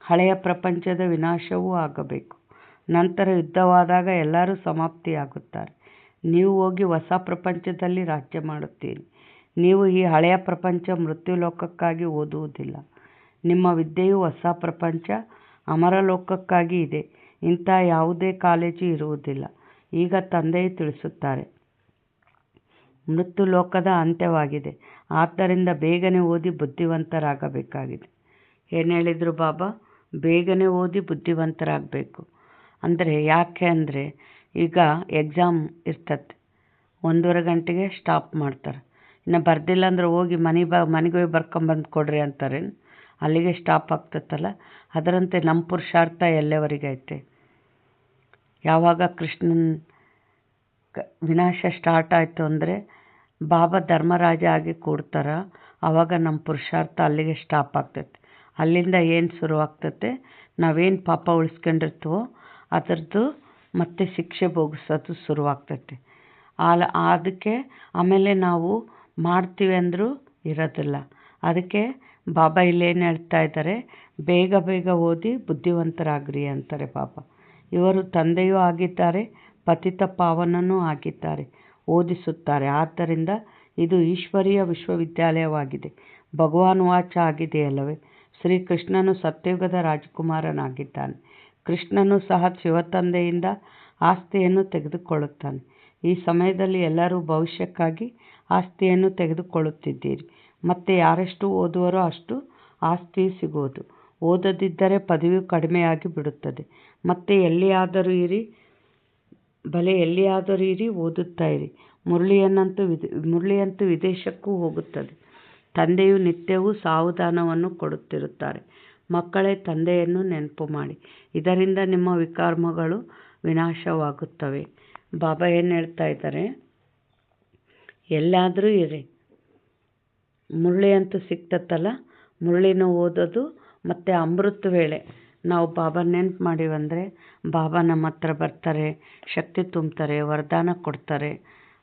ಹಳೆಯ ಪ್ರಪಂಚದ ವಿನಾಶವೂ ಆಗಬೇಕು. ನಂತರ ಯುದ್ಧವಾದಾಗ ಎಲ್ಲರೂ ಸಮಾಪ್ತಿಯಾಗುತ್ತಾರೆ. ನೀವು ಹೋಗಿ ಹೊಸ ಪ್ರಪಂಚದಲ್ಲಿ ರಾಜ್ಯ ಮಾಡುತ್ತೀರಿ. ನೀವು ಈ ಹಳೆಯ ಪ್ರಪಂಚ ಮೃತ್ಯುಲೋಕಕ್ಕಾಗಿ ಓದುವುದಿಲ್ಲ. ನಿಮ್ಮ ವಿದ್ಯೆಯು ಹೊಸ ಪ್ರಪಂಚ ಅಮರಲೋಕಕ್ಕಾಗಿ ಇದೆ. ಇಂಥ ಯಾವುದೇ ಕಾಲೇಜು ಇರುವುದಿಲ್ಲ. ಈಗ ತಂದೆಯು ತಿಳಿಸುತ್ತಾರೆ, ಮೃತ್ಯುಲೋಕದ ಅಂತ್ಯವಾಗಿದೆ. ಆದ್ದರಿಂದ ಬೇಗನೆ ಓದಿ ಬುದ್ಧಿವಂತರಾಗಬೇಕಾಗಿದೆ. ಏನು ಹೇಳಿದರು ಬಾಬಾ? ಬೇಗನೆ ಓದಿ ಬುದ್ಧಿವಂತರಾಗಬೇಕು. ಅಂದರೆ ಯಾಕೆ ಅಂದರೆ, ಈಗ ಎಕ್ಸಾಮ್ ಇರ್ತದೆ, 1:30 ಗಂಟೆಗೆ ಸ್ಟಾಪ್ ಮಾಡ್ತಾರೆ. ಇನ್ನು ಬರ್ದಿಲ್ಲ ಅಂದ್ರೆ ಹೋಗಿ ಮನೆಗೆ ಹೋಗಿ ಬರ್ಕೊಂಬಂದು ಕೊಡ್ರಿ ಅಂತಾರೆ. ಅಲ್ಲಿಗೆ ಸ್ಟಾಪ್ ಆಗ್ತತ್ತಲ್ಲ. ಅದರಂತೆ ನಮ್ಮ ಪುರುಷಾರ್ಥ ಎಲ್ಲಿವರೆಗೆ ಐತೆ? ಯಾವಾಗ ಕೃಷ್ಣನ ವಿನಾಶ ಸ್ಟಾರ್ಟ್ ಆಯಿತು ಅಂದರೆ ಬಾಬಾ ಧರ್ಮರಾಜ ಆಗಿ ಕೂಡ್ತಾರ, ಆವಾಗ ನಮ್ಮ ಪುರುಷಾರ್ಥ ಅಲ್ಲಿಗೆ ಸ್ಟಾಪ್ ಆಗ್ತೈತೆ. ಅಲ್ಲಿಂದ ಏನು ಶುರುವಾಗ್ತತೆ, ನಾವೇನು ಪಾಪ ಉಳಿಸ್ಕೊಂಡಿರ್ತೀವೋ ಅದರದ್ದು ಮತ್ತೆ ಶಿಕ್ಷೆ ಭೋಗಿಸೋದು ಶುರುವಾಗ್ತೈತೆ. ಅದಕ್ಕೆ ಆಮೇಲೆ ನಾವು ಮಾಡ್ತೀವಿ ಅಂದರೂ ಇರೋದಿಲ್ಲ. ಅದಕ್ಕೆ ಬಾಬಾ ಇಲ್ಲೇನು ಹೇಳ್ತಾ ಇದ್ದಾರೆ, ಬೇಗ ಬೇಗ ಓದಿ ಬುದ್ಧಿವಂತರಾಗ್ರಿ ಅಂತಾರೆ ಬಾಬಾ. ಇವರು ತಂದೆಯೂ ಆಗಿದ್ದಾರೆ, ಪತಿತ ಪಾವನನೂ ಆಗಿದ್ದಾರೆ, ಓದಿಸುತ್ತಾರೆ. ಆದ್ದರಿಂದ ಇದು ಈಶ್ವರೀಯ ವಿಶ್ವವಿದ್ಯಾಲಯವಾಗಿದೆ. ಭಗವಾನ್ ವಾಚ ಆಗಿದೆಯಲ್ಲವೇ, ಶ್ರೀಕೃಷ್ಣನು ಸತ್ಯಯುಗದ ರಾಜಕುಮಾರನಾಗಿದ್ದಾನೆ. ಕೃಷ್ಣನು ಸಹ ಶಿವತಂದೆಯಿಂದ ಆಸ್ತಿಯನ್ನು ತೆಗೆದುಕೊಳ್ಳುತ್ತಾನೆ. ಈ ಸಮಯದಲ್ಲಿ ಎಲ್ಲರೂ ಭವಿಷ್ಯಕ್ಕಾಗಿ ಆಸ್ತಿಯನ್ನು ತೆಗೆದುಕೊಳ್ಳುತ್ತಿದ್ದೀರಿ. ಮತ್ತು ಯಾರೆಷ್ಟು ಓದುವರೋ ಅಷ್ಟು ಆಸ್ತಿಯು ಸಿಗುವುದು. ಓದದಿದ್ದರೆ ಪದವಿಯು ಕಡಿಮೆಯಾಗಿ ಬಿಡುತ್ತದೆ. ಮತ್ತು ಎಲ್ಲಿಯಾದರೂ ಇರಿ, ಓದುತ್ತಾ ಇರಿ. ಮುರಳಿಯಂತೂ ವಿದೇಶಕ್ಕೂ ಹೋಗುತ್ತದೆ. ತಂದೆಯು ನಿತ್ಯವೂ ಸಾವಧಾನವನ್ನು ಕೊಡುತ್ತಿರುತ್ತಾರೆ. ಮಕ್ಕಳೇ, ತಂದೆಯನ್ನು ನೆನಪು ಮಾಡಿ, ಇದರಿಂದ ನಿಮ್ಮ ವಿಕರ್ಮಗಳು ವಿನಾಶವಾಗುತ್ತವೆ. ಬಾಬಾ ಏನು ಹೇಳ್ತಾ ಇದ್ದಾರೆ, ಎಲ್ಲಾದರೂ ಇರಿ. ಮುರಳಿ ಅಂತೂ ಸಿಕ್ತತ್ತಲ್ಲ, ಮುರಳಿನೂ ಓದೋದು ಮತ್ತು ಅಮೃತ ವೇಳೆ ನಾವು ಬಾಬಾ ನೆನ್ಪು ಮಾಡಿವಂದರೆ ಬಾಬಾ ನಮ್ಮ ಹತ್ರ ಬರ್ತಾರೆ, ಶಕ್ತಿ ತುಂಬ್ತಾರೆ, ವರದಾನ ಕೊಡ್ತಾರೆ.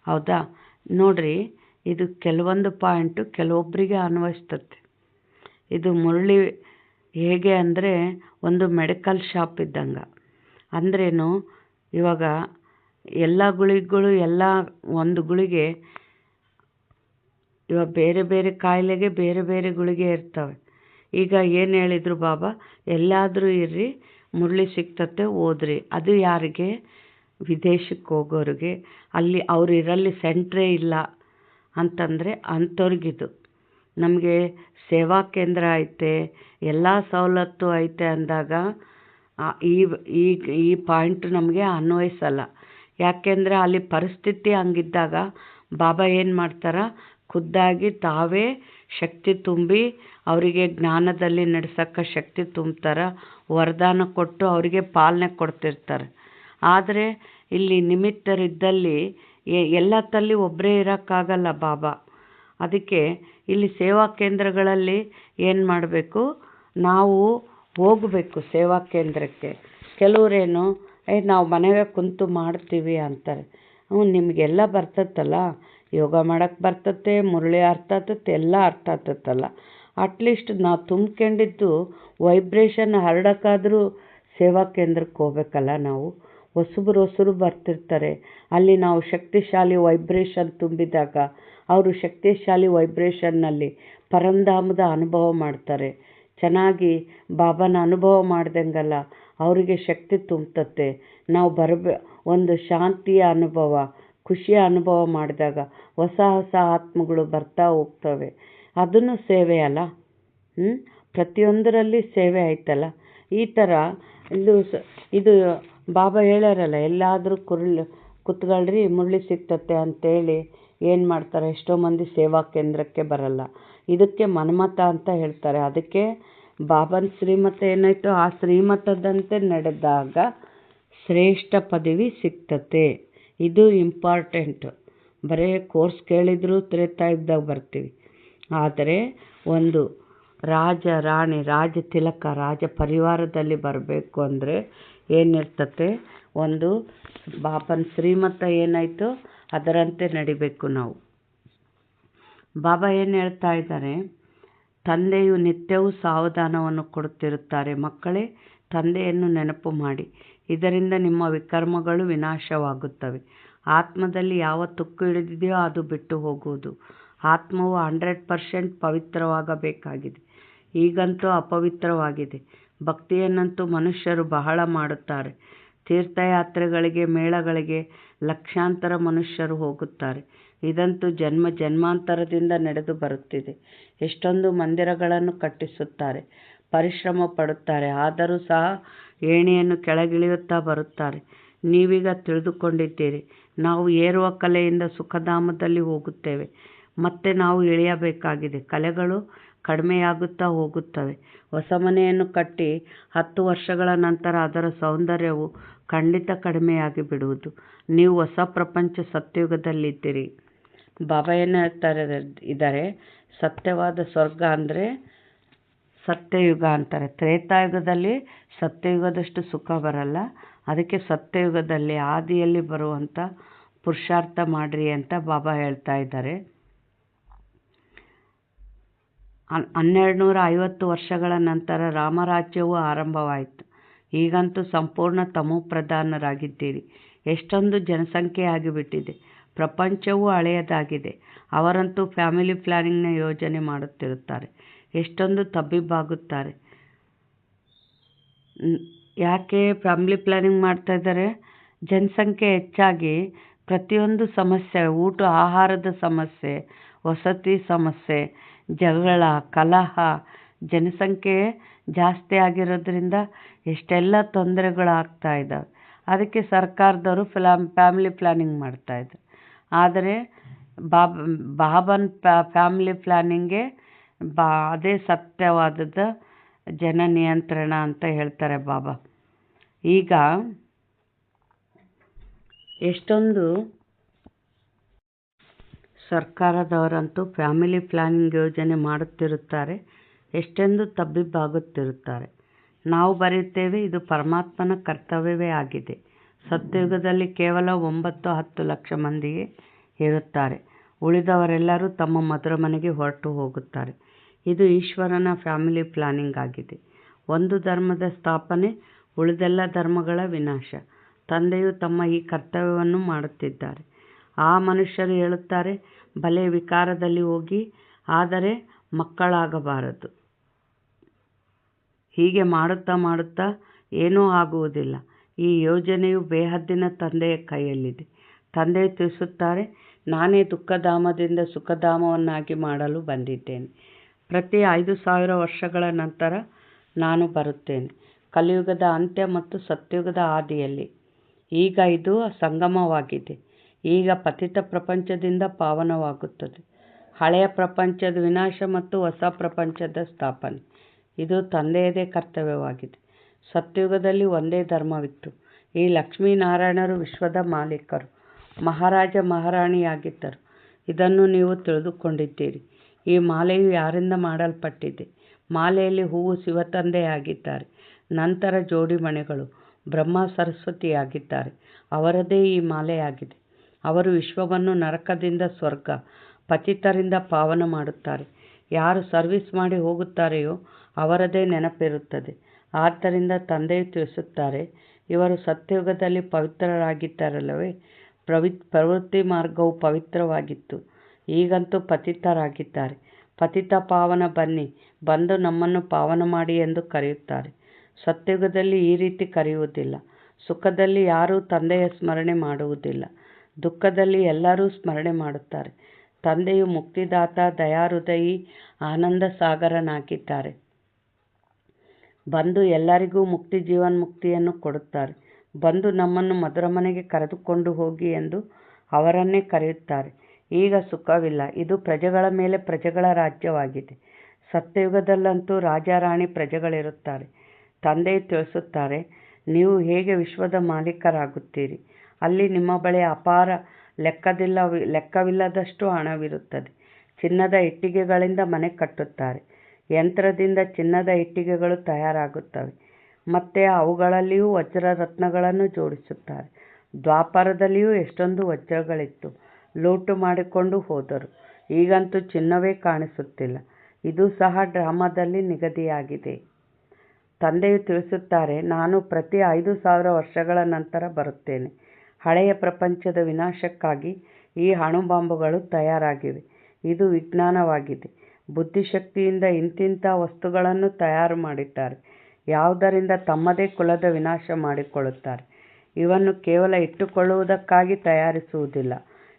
ಹೌದಾ? ನೋಡಿರಿ, ಇದು ಕೆಲವೊಂದು ಪಾಯಿಂಟು ಕೆಲವೊಬ್ಬರಿಗೆ ಅನ್ವಯಿಸ್ತದೆ. ಇದು ಮುರಳಿ ಹೇಗೆ ಅಂದರೆ ಒಂದು ಮೆಡಿಕಲ್ ಶಾಪ್ ಇದ್ದಂಗೆ. ಅಂದ್ರೇನು, ಇವಾಗ ಎಲ್ಲ ಗುಳಿಗೆಗಳು ಎಲ್ಲ ಒಂದು ಗುಳಿಗೆ, ಇವಾಗ ಬೇರೆ ಬೇರೆ ಕಾಯಿಲೆಗೆ ಬೇರೆ ಬೇರೆ ಗುಳಿಗೆ ಇರ್ತವೆ. ಈಗ ಏನು ಹೇಳಿದರು ಬಾಬಾ, ಎಲ್ಲಾದರೂ ಇರ್ರಿ, ಮುರಳಿ ಸಿಗ್ತತೆ, ಓದ್ರಿ. ಅದು ಯಾರಿಗೆ? ವಿದೇಶಕ್ಕೆ ಹೋಗೋರಿಗೆ, ಅಲ್ಲಿ ಅವ್ರು ಇರಲ್ಲಿ ಸೆಂಟ್ರೇ ಇಲ್ಲ ಅಂತಂದರೆ ಅಂಥವ್ರಿಗಿದು. ನಮಗೆ ಸೇವಾ ಕೇಂದ್ರ ಐತೆ, ಎಲ್ಲ ಸವಲತ್ತು ಐತೆ ಅಂದಾಗ ಈ ಈ ಈ ಪಾಯಿಂಟ್ ನಮಗೆ ಅನ್ವಯಿಸಲ್ಲ. ಯಾಕೆಂದರೆ ಅಲ್ಲಿ ಪರಿಸ್ಥಿತಿ ಹಂಗಿದ್ದಾಗ ಬಾಬಾ ಏನು ಮಾಡ್ತಾರೆ, ಖುದ್ದಾಗಿ ತಾವೇ ಶಕ್ತಿ ತುಂಬಿ ಅವರಿಗೆ ಜ್ಞಾನದಲ್ಲಿ ನಡೆಸೋಕ್ಕೆ ಶಕ್ತಿ ತುಂಬ್ತಾರೆ, ವರದಾನ ಕೊಟ್ಟು ಅವರಿಗೆ ಪಾಲನೆ ಕೊಡ್ತಿರ್ತಾರೆ. ಆದರೆ ಇಲ್ಲಿ ನಿಮಿತ್ತರಿದ್ದಲ್ಲಿ ಎಲ್ಲ ತಲ್ಲಿ ಒಬ್ಬರೇ ಇರೋಕ್ಕಾಗಲ್ಲ ಬಾಬಾ. ಅದಕ್ಕೆ ಇಲ್ಲಿ ಸೇವಾ ಕೇಂದ್ರಗಳಲ್ಲಿ ಏನು ಮಾಡಬೇಕು, ನಾವು ಹೋಗಬೇಕು ಸೇವಾ ಕೇಂದ್ರಕ್ಕೆ. ಕೆಲವರೇನು ನಾವು ಮನೆಗೆ ಕುಂತು ಮಾಡ್ತೀವಿ ಅಂತಾರೆ. ನಿಮಗೆಲ್ಲ ಬರ್ತತ್ತಲ್ಲ, ಯೋಗ ಮಾಡೋಕ್ಕೆ ಬರ್ತತೆ, ಮುರಳಿ ಅರ್ಥ ಆಗ್ತತೆ, ಎಲ್ಲ ಅರ್ಥ ಆಗ್ತತ್ತಲ್ಲ. ಅಟ್ಲೀಸ್ಟ್ ನಾವು ತುಂಬ್ಕೊಂಡಿದ್ದು ವೈಬ್ರೇಷನ್ ಹರಡೋಕ್ಕಾದರೂ ಸೇವಾ ಕೇಂದ್ರಕ್ಕೆ ಹೋಗ್ಬೇಕಲ್ಲ ನಾವು. ಹೊಸಬರು ಬರ್ತಿರ್ತಾರೆ, ಅಲ್ಲಿ ನಾವು ಶಕ್ತಿಶಾಲಿ ವೈಬ್ರೇಷನ್ ತುಂಬಿದಾಗ ಅವರು ಶಕ್ತಿಶಾಲಿ ವೈಬ್ರೇಷನ್ನಲ್ಲಿ ಪರಂಧಾಮದ ಅನುಭವ ಮಾಡ್ತಾರೆ. ಚೆನ್ನಾಗಿ ಬಾಬಾನ ಅನುಭವ ಮಾಡ್ದಂಗಲ್ಲ, ಅವರಿಗೆ ಶಕ್ತಿ ತುಂಬುತ್ತೆ. ನಾವು ಒಂದು ಶಾಂತಿಯ ಅನುಭವ, ಖುಷಿಯ ಅನುಭವ ಮಾಡಿದಾಗ ಹೊಸ ಹೊಸ ಆತ್ಮಗಳು ಬರ್ತಾ ಹೋಗ್ತವೆ. ಅದನ್ನು ಸೇವೆ ಅಲ್ಲ. ಪ್ರತಿಯೊಂದರಲ್ಲಿ ಸೇವೆ ಆಯ್ತಲ್ಲ. ಈ ಥರ ಇದು ಬಾಬಾ ಹೇಳ್ಯಾರಲ್ಲ, ಎಲ್ಲಾದರೂ ಕುತ್ಕೊಳ್ರಿ, ಮುರಳಿ ಸಿಗ್ತತೆ ಅಂತೇಳಿ ಏನು ಮಾಡ್ತಾರೆ, ಎಷ್ಟೋ ಮಂದಿ ಸೇವಾ ಕೇಂದ್ರಕ್ಕೆ ಬರಲ್ಲ. ಇದಕ್ಕೆ ಮನ್ಮತ ಅಂತ ಹೇಳ್ತಾರೆ. ಅದಕ್ಕೆ ಬಾಬನ ಶ್ರೀಮತ ಏನಾಯಿತು, ಆ ಶ್ರೀಮತದಂತೆ ನಡೆದಾಗ ಶ್ರೇಷ್ಠ ಪದವಿ ಸಿಗ್ತತೆ. ಇದು ಇಂಪಾರ್ಟೆಂಟು. ಬರೀ ಕೋರ್ಸ್ ಕೇಳಿದರೂ ತ್ರೇತಾಯುಗದಾಗ ಬರ್ತೀವಿ. ಆದರೆ ಒಂದು ರಾಜ ರಾಣಿ, ರಾಜ ತಿಲಕ, ರಾಜ ಪರಿವಾರದಲ್ಲಿ ಬರಬೇಕು ಅಂದರೆ ಏನಿರ್ತತೆ, ಒಂದು ಬಾಬನ ಶ್ರೀಮತ ಏನಾಯಿತು ಅದರಂತೆ ನಡಿಬೇಕು ನಾವು. ಬಾಬಾ ಏನು ಹೇಳ್ತಾ ಇದ್ದಾರೆ, ತಂದೆಯು ನಿತ್ಯವೂ ಸಾವಧಾನವನ್ನು ಕೊಡುತ್ತಿರುತ್ತಾರೆ. ಮಕ್ಕಳೇ, ತಂದೆಯನ್ನು ನೆನಪು ಮಾಡಿ, ಇದರಿಂದ ನಿಮ್ಮ ವಿಕರ್ಮಗಳು ವಿನಾಶವಾಗುತ್ತವೆ. ಆತ್ಮದಲ್ಲಿ ಯಾವ ತುಕ್ಕು ಹಿಡಿದಿದೆಯೋ ಅದು ಬಿಟ್ಟು ಹೋಗುವುದು. ಆತ್ಮವು 100% ಪವಿತ್ರವಾಗಬೇಕಾಗಿದೆ. ಈಗಂತೂ ಅಪವಿತ್ರವಾಗಿದೆ. ಭಕ್ತಿಯನ್ನಂತೂ ಮನುಷ್ಯರು ಬಹಳ ಮಾಡುತ್ತಾರೆ. ತೀರ್ಥಯಾತ್ರೆಗಳಿಗೆ, ಮೇಳಗಳಿಗೆ ಲಕ್ಷಾಂತರ ಮನುಷ್ಯರು ಹೋಗುತ್ತಾರೆ. ಇದಂತೂ ಜನ್ಮ ಜನ್ಮಾಂತರದಿಂದ ನಡೆದು ಬರುತ್ತಿದೆ. ಎಷ್ಟೊಂದು ಮಂದಿರಗಳನ್ನು ಕಟ್ಟಿಸುತ್ತಾರೆ, ಪರಿಶ್ರಮ ಪಡುತ್ತಾರೆ. ಆದರೂ ಸಹ ಏಣಿಯನ್ನು ಕೆಳಗಿಳಿಯುತ್ತಾ ಬರುತ್ತಾರೆ. ನೀವೀಗ ತಿಳಿದುಕೊಂಡಿದ್ದೀರಿ, ನಾವು ಏರುವ ಕಲೆಯಿಂದ ಸುಖಧಾಮದಲ್ಲಿ ಹೋಗುತ್ತೇವೆ. ಮತ್ತೆ ನಾವು ಇಳಿಯಬೇಕಾಗಿದೆ. ಕಲೆಗಳು ಕಡಿಮೆಯಾಗುತ್ತಾ ಹೋಗುತ್ತವೆ. ಹೊಸ ಮನೆಯನ್ನು ಕಟ್ಟಿ 10 ವರ್ಷಗಳ ನಂತರ ಅದರ ಸೌಂದರ್ಯವು ಖಂಡಿತ ಕಡಿಮೆಯಾಗಿ ಬಿಡುವುದು. ನೀವು ಹೊಸ ಪ್ರಪಂಚ ಸತ್ಯಯುಗದಲ್ಲಿದ್ದೀರಿ. ಬಾಬಾ ಏನು ಇದ್ದಾರೆ, ಸತ್ಯವಾದ ಸ್ವರ್ಗ ಅಂದರೆ ಸತ್ಯಯುಗ ಅಂತಾರೆ. ತ್ರೇತಾಯುಗದಲ್ಲಿ ಸತ್ಯಯುಗದಷ್ಟು ಸುಖ ಬರಲ್ಲ. ಅದಕ್ಕೆ ಸತ್ಯಯುಗದಲ್ಲಿ ಆದಿಯಲ್ಲಿ ಬರುವಂಥ ಪುರುಷಾರ್ಥ ಮಾಡಿರಿ ಅಂತ ಬಾಬಾ ಹೇಳ್ತಾ ಇದ್ದಾರೆ. 1250 ವರ್ಷಗಳ ನಂತರ ರಾಮರಾಜ್ಯವು ಆರಂಭವಾಯಿತು. ಈಗಂತೂ ಸಂಪೂರ್ಣ ತಮೋಪ್ರಧಾನರಾಗಿದ್ದೀರಿ. ಎಷ್ಟೊಂದು ಜನಸಂಖ್ಯೆ ಆಗಿಬಿಟ್ಟಿದೆ. ಪ್ರಪಂಚವೂ ಹಳೆಯದಾಗಿದೆ. ಅವರಂತೂ ಫ್ಯಾಮಿಲಿ ಪ್ಲ್ಯಾನಿಂಗ್ನ ಯೋಜನೆ ಮಾಡುತ್ತಿರುತ್ತಾರೆ. ಎಷ್ಟೊಂದು ತಬ್ಬಿಬ್ಬಾಗುತ್ತಾರೆ. ಯಾಕೆ ಫ್ಯಾಮಿಲಿ ಪ್ಲ್ಯಾನಿಂಗ್ ಮಾಡ್ತಾಯಿದ್ದಾರೆ? ಜನಸಂಖ್ಯೆ ಹೆಚ್ಚಾಗಿ ಪ್ರತಿಯೊಂದು ಸಮಸ್ಯೆ, ಆಹಾರದ ಸಮಸ್ಯೆ, ವಸತಿ ಸಮಸ್ಯೆ, ಜಗಳ, ಕಲಹ, ಜನಸಂಖ್ಯೆ ಜಾಸ್ತಿ ಆಗಿರೋದ್ರಿಂದ ಎಷ್ಟೆಲ್ಲ ತೊಂದರೆಗಳಾಗ್ತಾ ಇದ್ದಾವೆ. ಅದಕ್ಕೆ ಸರ್ಕಾರದವರು ಫ್ಯಾಮಿಲಿ ಪ್ಲ್ಯಾನಿಂಗ್ ಮಾಡ್ತಾಯಿದ್ದಾರೆ. ಆದರೆ ಬಾಬನ ಫ್ಯಾಮಿಲಿ ಪ್ಲ್ಯಾನಿಂಗ್ಗೆ ಅದೇ ಸತ್ಯವಾದದ್ದು ಜನ ನಿಯಂತ್ರಣ ಅಂತ ಹೇಳ್ತಾರೆ ಬಾಬಾ. ಈಗ ಎಷ್ಟೊಂದು ಸರ್ಕಾರದವರಂತೂ ಫ್ಯಾಮಿಲಿ ಪ್ಲಾನಿಂಗ್ ಯೋಜನೆ ಮಾಡುತ್ತಿರುತ್ತಾರೆ, ಎಷ್ಟೆಂದು ತಬ್ಬಿಬ್ಬಾಗುತ್ತಿರುತ್ತಾರೆ. ನಾವು ಬರೆಯುತ್ತೇವೆ, ಇದು ಪರಮಾತ್ಮನ ಕರ್ತವ್ಯವೇ ಆಗಿದೆ. ಸತ್ಯಯುಗದಲ್ಲಿ ಕೇವಲ 9-10 ಲಕ್ಷ ಮಂದಿಯೇ ಇರುತ್ತಾರೆ. ಉಳಿದವರೆಲ್ಲರೂ ತಮ್ಮ ಮಧುರ ಮನೆಗೆ ಹೊರಟು ಹೋಗುತ್ತಾರೆ. ಇದು ಈಶ್ವರನ ಫ್ಯಾಮಿಲಿ ಪ್ಲಾನಿಂಗ್ ಆಗಿದೆ. ಒಂದು ಧರ್ಮದ ಸ್ಥಾಪನೆ, ಉಳಿದೆಲ್ಲ ಧರ್ಮಗಳ ವಿನಾಶ. ತಂದೆಯು ತಮ್ಮ ಈ ಕರ್ತವ್ಯವನ್ನು ಮಾಡುತ್ತಿದ್ದಾರೆ. ಆ ಮನುಷ್ಯರು ಹೇಳುತ್ತಾರೆ, ಭಲೆ ವಿಕಾರದಲ್ಲಿ ಹೋಗಿ, ಆದರೆ ಮಕ್ಕಳಾಗಬಾರದು. ಹೀಗೆ ಮಾಡುತ್ತಾ ಮಾಡುತ್ತಾ ಏನೂ ಆಗುವುದಿಲ್ಲ. ಈ ಯೋಜನೆಯು ಬೇಹದ್ದಿನ ತಂದೆಯ ಕೈಯಲ್ಲಿದೆ. ತಂದೆಯು ತಿಳಿಸುತ್ತಾರೆ, ನಾನೇ ದುಃಖಧಾಮದಿಂದ ಸುಖಧಾಮವನ್ನಾಗಿ ಮಾಡಲು ಬಂದಿದ್ದೇನೆ. ಪ್ರತಿ 5,000 ವರ್ಷಗಳ ನಂತರ ನಾನು ಬರುತ್ತೇನೆ, ಕಲಿಯುಗದ ಅಂತ್ಯ ಮತ್ತು ಸತ್ಯುಗದ ಆದಿಯಲ್ಲಿ. ಈಗ ಇದು ಸಂಗಮವಾಗಿದೆ. ಈಗ ಪತಿತ ಪ್ರಪಂಚದಿಂದ ಪಾವನವಾಗುತ್ತದೆ. ಹಳೆಯ ಪ್ರಪಂಚದ ವಿನಾಶ ಮತ್ತು ಹೊಸ ಪ್ರಪಂಚದ ಸ್ಥಾಪನೆ. ಇದು ತಂದೆಯದೇ ಕರ್ತವ್ಯವಾಗಿದೆ. ಸತ್ಯುಗದಲ್ಲಿ ಒಂದೇ ಧರ್ಮವಿತ್ತು. ಈ ಲಕ್ಷ್ಮೀನಾರಾಯಣರು ವಿಶ್ವದ ಮಾಲೀಕರು, ಮಹಾರಾಜ ಮಹಾರಾಣಿಯಾಗಿದ್ದರು. ಇದನ್ನು ನೀವು ತಿಳಿದುಕೊಂಡಿದ್ದೀರಿ. ಈ ಮಾಲೆಯು ಯಾರಿಂದ ಮಾಡಲ್ಪಟ್ಟಿದೆ? ಮಾಲೆಯಲ್ಲಿ ಹೂವು ಶಿವತಂದೆಯಾಗಿದ್ದಾರೆ. ನಂತರ ಜೋಡಿ ಮಣಿಗಳು ಬ್ರಹ್ಮ ಸರಸ್ವತಿಯಾಗಿದ್ದಾರೆ. ಅವರದೇ ಈ ಮಾಲೆಯಾಗಿದೆ. ಅವರು ವಿಶ್ವವನ್ನು ನರಕದಿಂದ ಸ್ವರ್ಗ, ಪತಿತರಿಂದ ಪಾವನ ಮಾಡುತ್ತಾರೆ. ಯಾರು ಸರ್ವಿಸ್ ಮಾಡಿ ಹೋಗುತ್ತಾರೆಯೋ ಅವರದೇ ನೆನಪಿರುತ್ತದೆ. ಆದ್ದರಿಂದ ತಂದೆಯು ತಿಳಿಸುತ್ತಾರೆ, ಇವರು ಸತ್ಯಯುಗದಲ್ಲಿ ಪವಿತ್ರರಾಗಿದ್ದಾರಲ್ಲವೇ? ಪ್ರವೃತ್ತಿ ಮಾರ್ಗವು ಪವಿತ್ರವಾಗಿತ್ತು. ಈಗಂತೂ ಪತಿತರಾಗಿದ್ದಾರೆ. ಪತಿತ ಪಾವನ ಬನ್ನಿ, ಬಂದು ನಮ್ಮನ್ನು ಪಾವನ ಮಾಡಿ ಎಂದು ಕರೆಯುತ್ತಾರೆ. ಸತ್ಯಯುಗದಲ್ಲಿ ಈ ರೀತಿ ಕರೆಯುವುದಿಲ್ಲ. ಸುಖದಲ್ಲಿ ಯಾರೂ ತಂದೆಯ ಸ್ಮರಣೆ ಮಾಡುವುದಿಲ್ಲ. ದುಃಖದಲ್ಲಿ ಎಲ್ಲರೂ ಸ್ಮರಣೆ ಮಾಡುತ್ತಾರೆ. ತಂದೆಯು ಮುಕ್ತಿದಾತ, ದಯಾಹೃದಯಿ, ಆನಂದ ಸಾಗರನಾಗಿದ್ದಾರೆ. ಬಂದು ಎಲ್ಲರಿಗೂ ಮುಕ್ತಿ, ಜೀವನ್ಮುಕ್ತಿಯನ್ನು ಕೊಡುತ್ತಾರೆ. ಬಂದು ನಮ್ಮನ್ನು ಮಧುರ ಮನೆಗೆ ಕರೆದುಕೊಂಡು ಹೋಗಿ ಎಂದು ಅವರನ್ನೇ ಕರೆಯುತ್ತಾರೆ. ಈಗ ಸುಖವಿಲ್ಲ. ಇದು ಪ್ರಜೆಗಳ ಮೇಲೆ ಪ್ರಜೆಗಳ ರಾಜ್ಯವಾಗಿದೆ. ಸತ್ಯಯುಗದಲ್ಲಂತೂ ರಾಜ ರಾಣಿ ಪ್ರಜೆಗಳಿರುತ್ತಾರೆ. ತಂದೆಯು ತಿಳಿಸುತ್ತಾರೆ, ನೀವು ಹೇಗೆ ವಿಶ್ವದ ಮಾಲೀಕರಾಗುತ್ತೀರಿ? ಅಲ್ಲಿ ನಿಮ್ಮ ಬಳಿ ಅಪಾರ ಲೆಕ್ಕವಿಲ್ಲದಷ್ಟು ಹಣವಿರುತ್ತದೆ. ಚಿನ್ನದ ಇಟ್ಟಿಗೆಗಳಿಂದ ಮನೆ ಕಟ್ಟುತ್ತಾರೆ. ಯಂತ್ರದಿಂದ ಚಿನ್ನದ ಇಟ್ಟಿಗೆಗಳು ತಯಾರಾಗುತ್ತವೆ. ಮತ್ತು ಅವುಗಳಲ್ಲಿಯೂ ವಜ್ರ ರತ್ನಗಳನ್ನು ಜೋಡಿಸುತ್ತಾರೆ. ದ್ವಾಪರದಲ್ಲಿಯೂ ಎಷ್ಟೊಂದು ವಜ್ರಗಳಿತ್ತು, ಲೂಟು ಮಾಡಿಕೊಂಡು ಹೋದರು. ಈಗಂತೂ ಚಿನ್ನವೇ ಕಾಣಿಸುತ್ತಿಲ್ಲ. ಇದು ಸಹ ಡ್ರಾಮಾದಲ್ಲಿ ನಿಗದಿಯಾಗಿದೆ. ತಂದೆಯು ತಿಳಿಸುತ್ತಾರೆ, ನಾನು ಪ್ರತಿ 5,000 ವರ್ಷಗಳ ನಂತರ ಬರುತ್ತೇನೆ. ಹಳೆಯ ಪ್ರಪಂಚದ ವಿನಾಶಕ್ಕಾಗಿ ಈ ಅಣುಬಾಂಬುಗಳು ತಯಾರಾಗಿವೆ. ಇದು ವಿಜ್ಞಾನವಾಗಿದೆ. ಬುದ್ಧಿಶಕ್ತಿಯಿಂದ ಇಂತಿಂಥ ವಸ್ತುಗಳನ್ನು ತಯಾರು ಮಾಡಿದ್ದಾರೆ. ಯಾವುದರಿಂದ ತಮ್ಮದೇ ಕುಲದ ವಿನಾಶ ಮಾಡಿಕೊಳ್ಳುತ್ತಾರೆ. ಇವನ್ನು ಕೇವಲ ಇಟ್ಟುಕೊಳ್ಳುವುದಕ್ಕಾಗಿ ತಯಾರಿಸುವುದಿಲ್ಲ.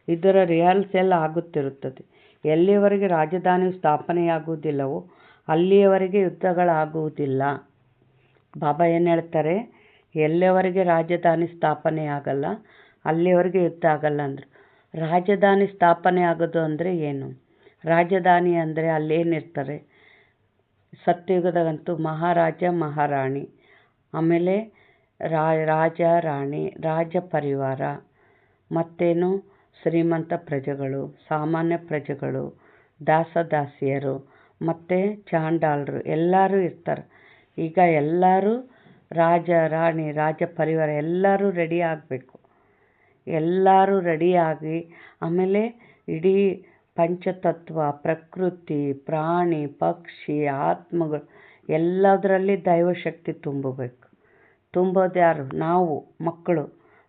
ಇದರ ರಿಹರ್ಸಲ್ ಆಗುತ್ತಿರುತ್ತದೆ. ಎಲ್ಲಿಯವರೆಗೆ ರಾಜಧಾನಿಯು ಸ್ಥಾಪನೆಯಾಗುವುದಿಲ್ಲವೋ ಅಲ್ಲಿಯವರೆಗೆ ಯುದ್ಧಗಳಾಗುವುದಿಲ್ಲ. ಬಾಬಾ ಏನು ಹೇಳ್ತಾರೆ? ಎಲ್ಲಿಯವರೆಗೆ ರಾಜಧಾನಿ ಸ್ಥಾಪನೆಯಾಗಲ್ಲ ಅಲ್ಲಿಯವರೆಗೆ ಯುದ್ಧ ಆಗಲ್ಲ ಅಂದರು. ರಾಜಧಾನಿ ಸ್ಥಾಪನೆ ಆಗೋದು ಅಂದರೆ ಏನು? ರಾಜಧಾನಿ ಅಂದರೆ ಅಲ್ಲೇನಿರ್ತಾರೆ? ಸತ್ಯಯುಗದಾಗಂತೂ ಮಹಾರಾಜ ಮಹಾರಾಣಿ, ಆಮೇಲೆ ರಾಜ ರಾಣಿ, ರಾಜ ಪರಿವಾರ, ಮತ್ತೇನು ಶ್ರೀಮಂತ ಪ್ರಜೆಗಳು, ಸಾಮಾನ್ಯ ಪ್ರಜೆಗಳು, ದಾಸದಾಸಿಯರು ಮತ್ತು ಚಾಂಡಾಲರು ಎಲ್ಲರೂ ಇರ್ತಾರೆ. ಈಗ ಎಲ್ಲರೂ ರಾಜ ರಾಣಿ, ರಾಜ ಪರಿವಾರ ಎಲ್ಲರೂ ರೆಡಿ ಆಗಬೇಕು. ಎಲ್ಲರೂ ರೆಡಿಯಾಗಿ ಆಮೇಲೆ ಇಡೀ ಪಂಚತತ್ವ, ಪ್ರಕೃತಿ, ಪ್ರಾಣಿ, ಪಕ್ಷಿ, ಆತ್ಮಗಳು ಎಲ್ಲದರಲ್ಲಿ ದೈವಶಕ್ತಿ ತುಂಬಬೇಕು. ತುಂಬೋದು ಯಾರು? ನಾವು ಮಕ್ಕಳು.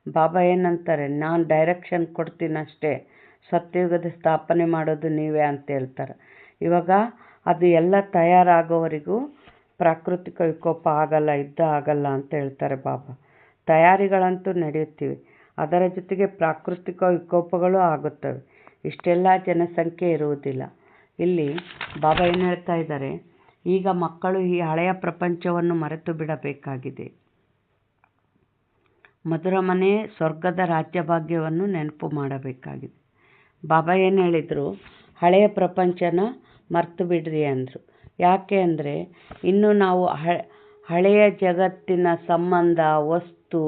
ಬಾಬಾ ಏನಂತಾರೆ? ನಾನು ಡೈರೆಕ್ಷನ್ ಕೊಡ್ತೀನಿ ಅಷ್ಟೇ, ಸತ್ಯಯುಗದ ಸ್ಥಾಪನೆ ಮಾಡೋದು ನೀವೇ ಅಂತ ಹೇಳ್ತಾರೆ. ಇವಾಗ ಅದು ಎಲ್ಲ ತಯಾರಾಗೋವರೆಗೂ ಪ್ರಾಕೃತಿಕ ವಿಕೋಪ ಆಗಲ್ಲ, ಯುದ್ಧ ಆಗಲ್ಲ ಅಂತ ಹೇಳ್ತಾರೆ ಬಾಬಾ. ತಯಾರಿಗಳಂತೂ ನಡೆಯುತ್ತಿವೆ. ಅದರ ಜೊತೆಗೆ ಪ್ರಾಕೃತಿಕ ವಿಕೋಪಗಳು ಆಗುತ್ತವೆ. ಇಷ್ಟೆಲ್ಲ ಜನಸಂಖ್ಯೆ ಇರುವುದಿಲ್ಲ. ಇಲ್ಲಿ ಬಾಬಾ ಏನು ಹೇಳ್ತಾ ಇದ್ದಾರೆ? ಈಗ ಮಕ್ಕಳು ಈ ಹಳೆಯ ಪ್ರಪಂಚವನ್ನು ಮರೆತು ಬಿಡಬೇಕಾಗಿದೆ. ಮಧುರ ಮನೆ, ಸ್ವರ್ಗದ ರಾಜ್ಯಭಾಗ್ಯವನ್ನು ನೆನಪು ಮಾಡಬೇಕಾಗಿದೆ. ಬಾಬಾ ಏನು ಹೇಳಿದರು? ಹಳೆಯ ಪ್ರಪಂಚನ ಮರೆತು ಬಿಡ್ರಿ ಅಂದರು. ಯಾಕೆ ಅಂದರೆ ಇನ್ನು ನಾವು ಹಳೆಯ ಜಗತ್ತಿನ ಸಂಬಂಧ, ವಸ್ತು,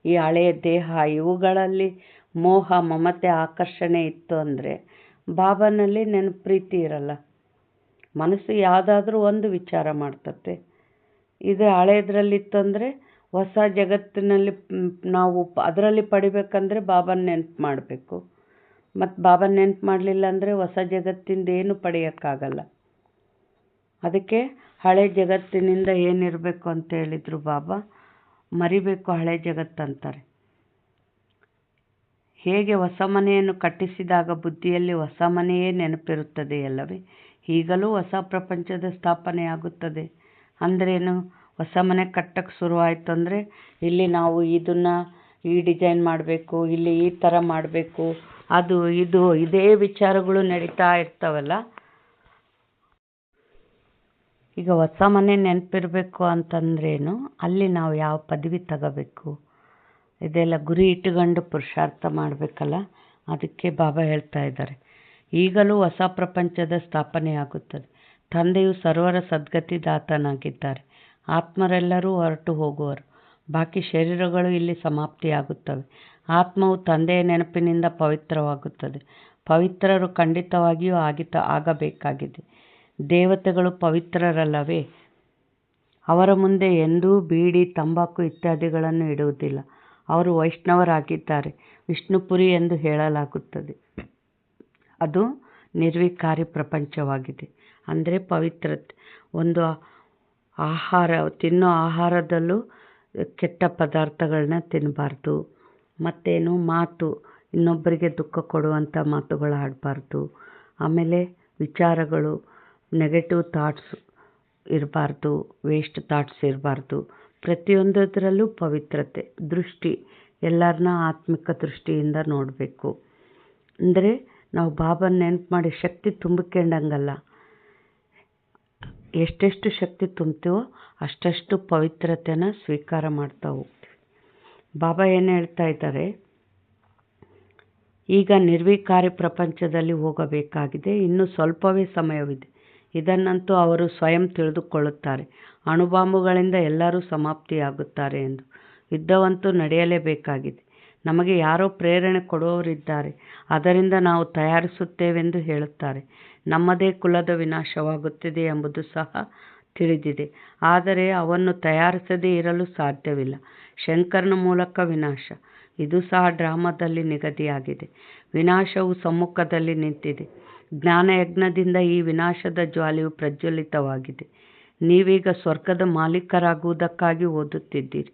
ಈ ಹಳೆಯ ದೇಹ ಇವುಗಳಲ್ಲಿ ಮೋಹ, ಮಮತೆ, ಆಕರ್ಷಣೆ ಇತ್ತು ಅಂದರೆ ಬಾಬಾನಲ್ಲಿ ಪ್ರೀತಿ ಇರಲ್ಲ. ಮನಸ್ಸು ಯಾವುದಾದ್ರೂ ಒಂದು ವಿಚಾರ ಮಾಡ್ತತೆ. ಇದು ಹಳೇದ್ರಲ್ಲಿತ್ತಂದರೆ ಹೊಸ ಜಗತ್ತಿನಲ್ಲಿ ನಾವು ಅದರಲ್ಲಿ ಪಡಿಬೇಕಂದ್ರೆ ಬಾಬನ ನೆನಪು ಮಾಡಬೇಕು. ಮತ್ತು ಬಾಬನ ನೆನಪು ಮಾಡಲಿಲ್ಲ ಅಂದರೆ ಹೊಸ ಜಗತ್ತಿಂದ ಏನು ಪಡೆಯೋಕ್ಕಾಗಲ್ಲ. ಅದಕ್ಕೆ ಹಳೆ ಜಗತ್ತಿನಿಂದ ಏನಿರಬೇಕು ಅಂತ ಹೇಳಿದರು ಬಾಬಾ, ಮರಿಬೇಕು ಹಳೆ ಜಗತ್ತಂತಾರೆ. ಹೇಗೆ ಹೊಸ ಮನೆಯನ್ನು ಕಟ್ಟಿಸಿದಾಗ ಬುದ್ಧಿಯಲ್ಲಿ ಹೊಸ ಮನೆಯೇ ನೆನಪಿರುತ್ತದೆ ಅಲ್ಲವೇ, ಈಗಲೂ ಹೊಸ ಪ್ರಪಂಚದ ಸ್ಥಾಪನೆಯಾಗುತ್ತದೆ. ಅಂದ್ರೇನು? ಹೊಸ ಮನೆ ಕಟ್ಟಕ್ಕೆ ಶುರುವಾಯಿತು ಅಂದರೆ ಇಲ್ಲಿ ನಾವು ಇದನ್ನು ಈ ಡಿಸೈನ್ ಮಾಡಬೇಕು, ಇಲ್ಲಿ ಈ ಥರ ಮಾಡಬೇಕು, ಅದು ಇದು ಇದೇ ವಿಚಾರಗಳು ನಡೀತಾ ಇರ್ತಾವಲ್ಲ. ಈಗ ಹೊಸ ಮನೆ ನೆನಪಿರಬೇಕು ಅಂತಂದ್ರೇನು? ಅಲ್ಲಿ ನಾವು ಯಾವ ಪದವಿ ತಗೋಬೇಕು, ಇದೆಲ್ಲ ಗುರಿ ಇಟ್ಟುಕೊಂಡು ಪುರುಷಾರ್ಥ ಮಾಡಬೇಕಲ್ಲ. ಅದಕ್ಕೆ ಬಾಬಾ ಹೇಳ್ತಾ ಇದ್ದಾರೆ, ಈಗಲೂ ಹೊಸ ಪ್ರಪಂಚದ ಸ್ಥಾಪನೆಯಾಗುತ್ತದೆ. ತಂದೆಯು ಸರ್ವರ ಸದ್ಗತಿದಾತನಾಗಿದ್ದಾರೆ. ಆತ್ಮರೆಲ್ಲರೂ ಹೊರಟು ಹೋಗುವರು. ಬಾಕಿ ಶರೀರಗಳು ಇಲ್ಲಿ ಸಮಾಪ್ತಿಯಾಗುತ್ತವೆ. ಆತ್ಮವು ತಂದೆಯ ನೆನಪಿನಿಂದ ಪವಿತ್ರವಾಗುತ್ತದೆ. ಪವಿತ್ರರು ಖಂಡಿತವಾಗಿಯೂ ಆಗಬೇಕಾಗಿದೆ. ದೇವತೆಗಳು ಪವಿತ್ರರಲ್ಲವೇ? ಅವರ ಮುಂದೆ ಎಂದೂ ಬೀಡಿ, ತಂಬಾಕು ಇತ್ಯಾದಿಗಳನ್ನು ಇಡುವುದಿಲ್ಲ. ಅವರು ವೈಷ್ಣವರಾಗಿದ್ದಾರೆ. ವಿಷ್ಣುಪುರಿ ಎಂದು ಹೇಳಲಾಗುತ್ತದೆ. ಅದು ನಿರ್ವಿಕಾರಿ ಪ್ರಪಂಚವಾಗಿದೆ. ಅಂದರೆ ಪವಿತ್ರತೆ. ಒಂದು ತಿನ್ನೋ ಆಹಾರದಲ್ಲೂ ಕೆಟ್ಟ ಪದಾರ್ಥಗಳನ್ನ ತಿನ್ನಬಾರ್ದು. ಮತ್ತೇನು ಮಾತು, ಇನ್ನೊಬ್ಬರಿಗೆ ದುಃಖ ಕೊಡುವಂಥ ಮಾತುಗಳು ಆಡಬಾರ್ದು. ಆಮೇಲೆ ವಿಚಾರಗಳು, ನೆಗೆಟಿವ್ ಥಾಟ್ಸ್ ಇರಬಾರ್ದು, ವೇಸ್ಟ್ ಥಾಟ್ಸ್ ಇರಬಾರ್ದು. ಪ್ರತಿಯೊಂದರಲ್ಲೂ ಪವಿತ್ರತೆ. ದೃಷ್ಟಿ, ಎಲ್ಲರನ್ನ ಆತ್ಮಿಕ ದೃಷ್ಟಿಯಿಂದ ನೋಡಬೇಕು. ಅಂದರೆ ನಾವು ಬಾಬನ ನೆನಪು ಮಾಡಿ ಶಕ್ತಿ ತುಂಬಿಕೊಂಡಂಗಲ್ಲ. ಎಷ್ಟೆಷ್ಟು ಶಕ್ತಿ ತುಂಬ್ತೀವೋ ಅಷ್ಟಷ್ಟು ಪವಿತ್ರತೆನ ಸ್ವೀಕಾರ ಮಾಡ್ತಾ ಹೋಗ್ತೀವಿ. ಬಾಬಾ ಏನು ಹೇಳ್ತಾ ಇದ್ದಾರೆ, ಈಗ ನಿರ್ವಿಕಾರಿ ಪ್ರಪಂಚದಲ್ಲಿ ಹೋಗಬೇಕಾಗಿದೆ. ಇನ್ನೂ ಸ್ವಲ್ಪವೇ ಸಮಯವಿದೆ. ಇದನ್ನಂತೂ ಅವರು ಸ್ವಯಂ ತಿಳಿದುಕೊಳ್ಳುತ್ತಾರೆ. ಅಣುಬಾಂಬುಗಳಿಂದ ಎಲ್ಲರೂ ಸಮಾಪ್ತಿಯಾಗುತ್ತಾರೆ ಎಂದು. ಯುದ್ಧವಂತೂ ನಡೆಯಲೇಬೇಕಾಗಿದೆ. ನಮಗೆ ಯಾರೋ ಪ್ರೇರಣೆ ಕೊಡುವವರಿದ್ದಾರೆ, ಅದರಿಂದ ನಾವು ತಯಾರಿಸುತ್ತೇವೆಂದು ಹೇಳುತ್ತಾರೆ. ನಮ್ಮದೇ ಕುಲದ ವಿನಾಶವಾಗುತ್ತಿದೆ ಎಂಬುದು ಸಹ ತಿಳಿದಿದೆ. ಆದರೆ ಅವನ್ನು ತಯಾರಿಸದೇ ಇರಲು ಸಾಧ್ಯವಿಲ್ಲ. ಶಂಕರನ ಮೂಲಕ ವಿನಾಶ, ಇದು ಸಹ ಡ್ರಾಮಾದಲ್ಲಿ ನಿಗದಿಯಾಗಿದೆ. ವಿನಾಶವು ಸಮ್ಮುಖದಲ್ಲಿ ನಿಂತಿದೆ. ಜ್ಞಾನಯಜ್ಞದಿಂದ ಈ ವಿನಾಶದ ಜ್ವಾಲೆಯು ಪ್ರಜ್ವಲಿತವಾಗಿದೆ. ನೀವೀಗ ಸ್ವರ್ಗದ ಮಾಲೀಕರಾಗುವುದಕ್ಕಾಗಿ ಓದುತ್ತಿದ್ದೀರಿ.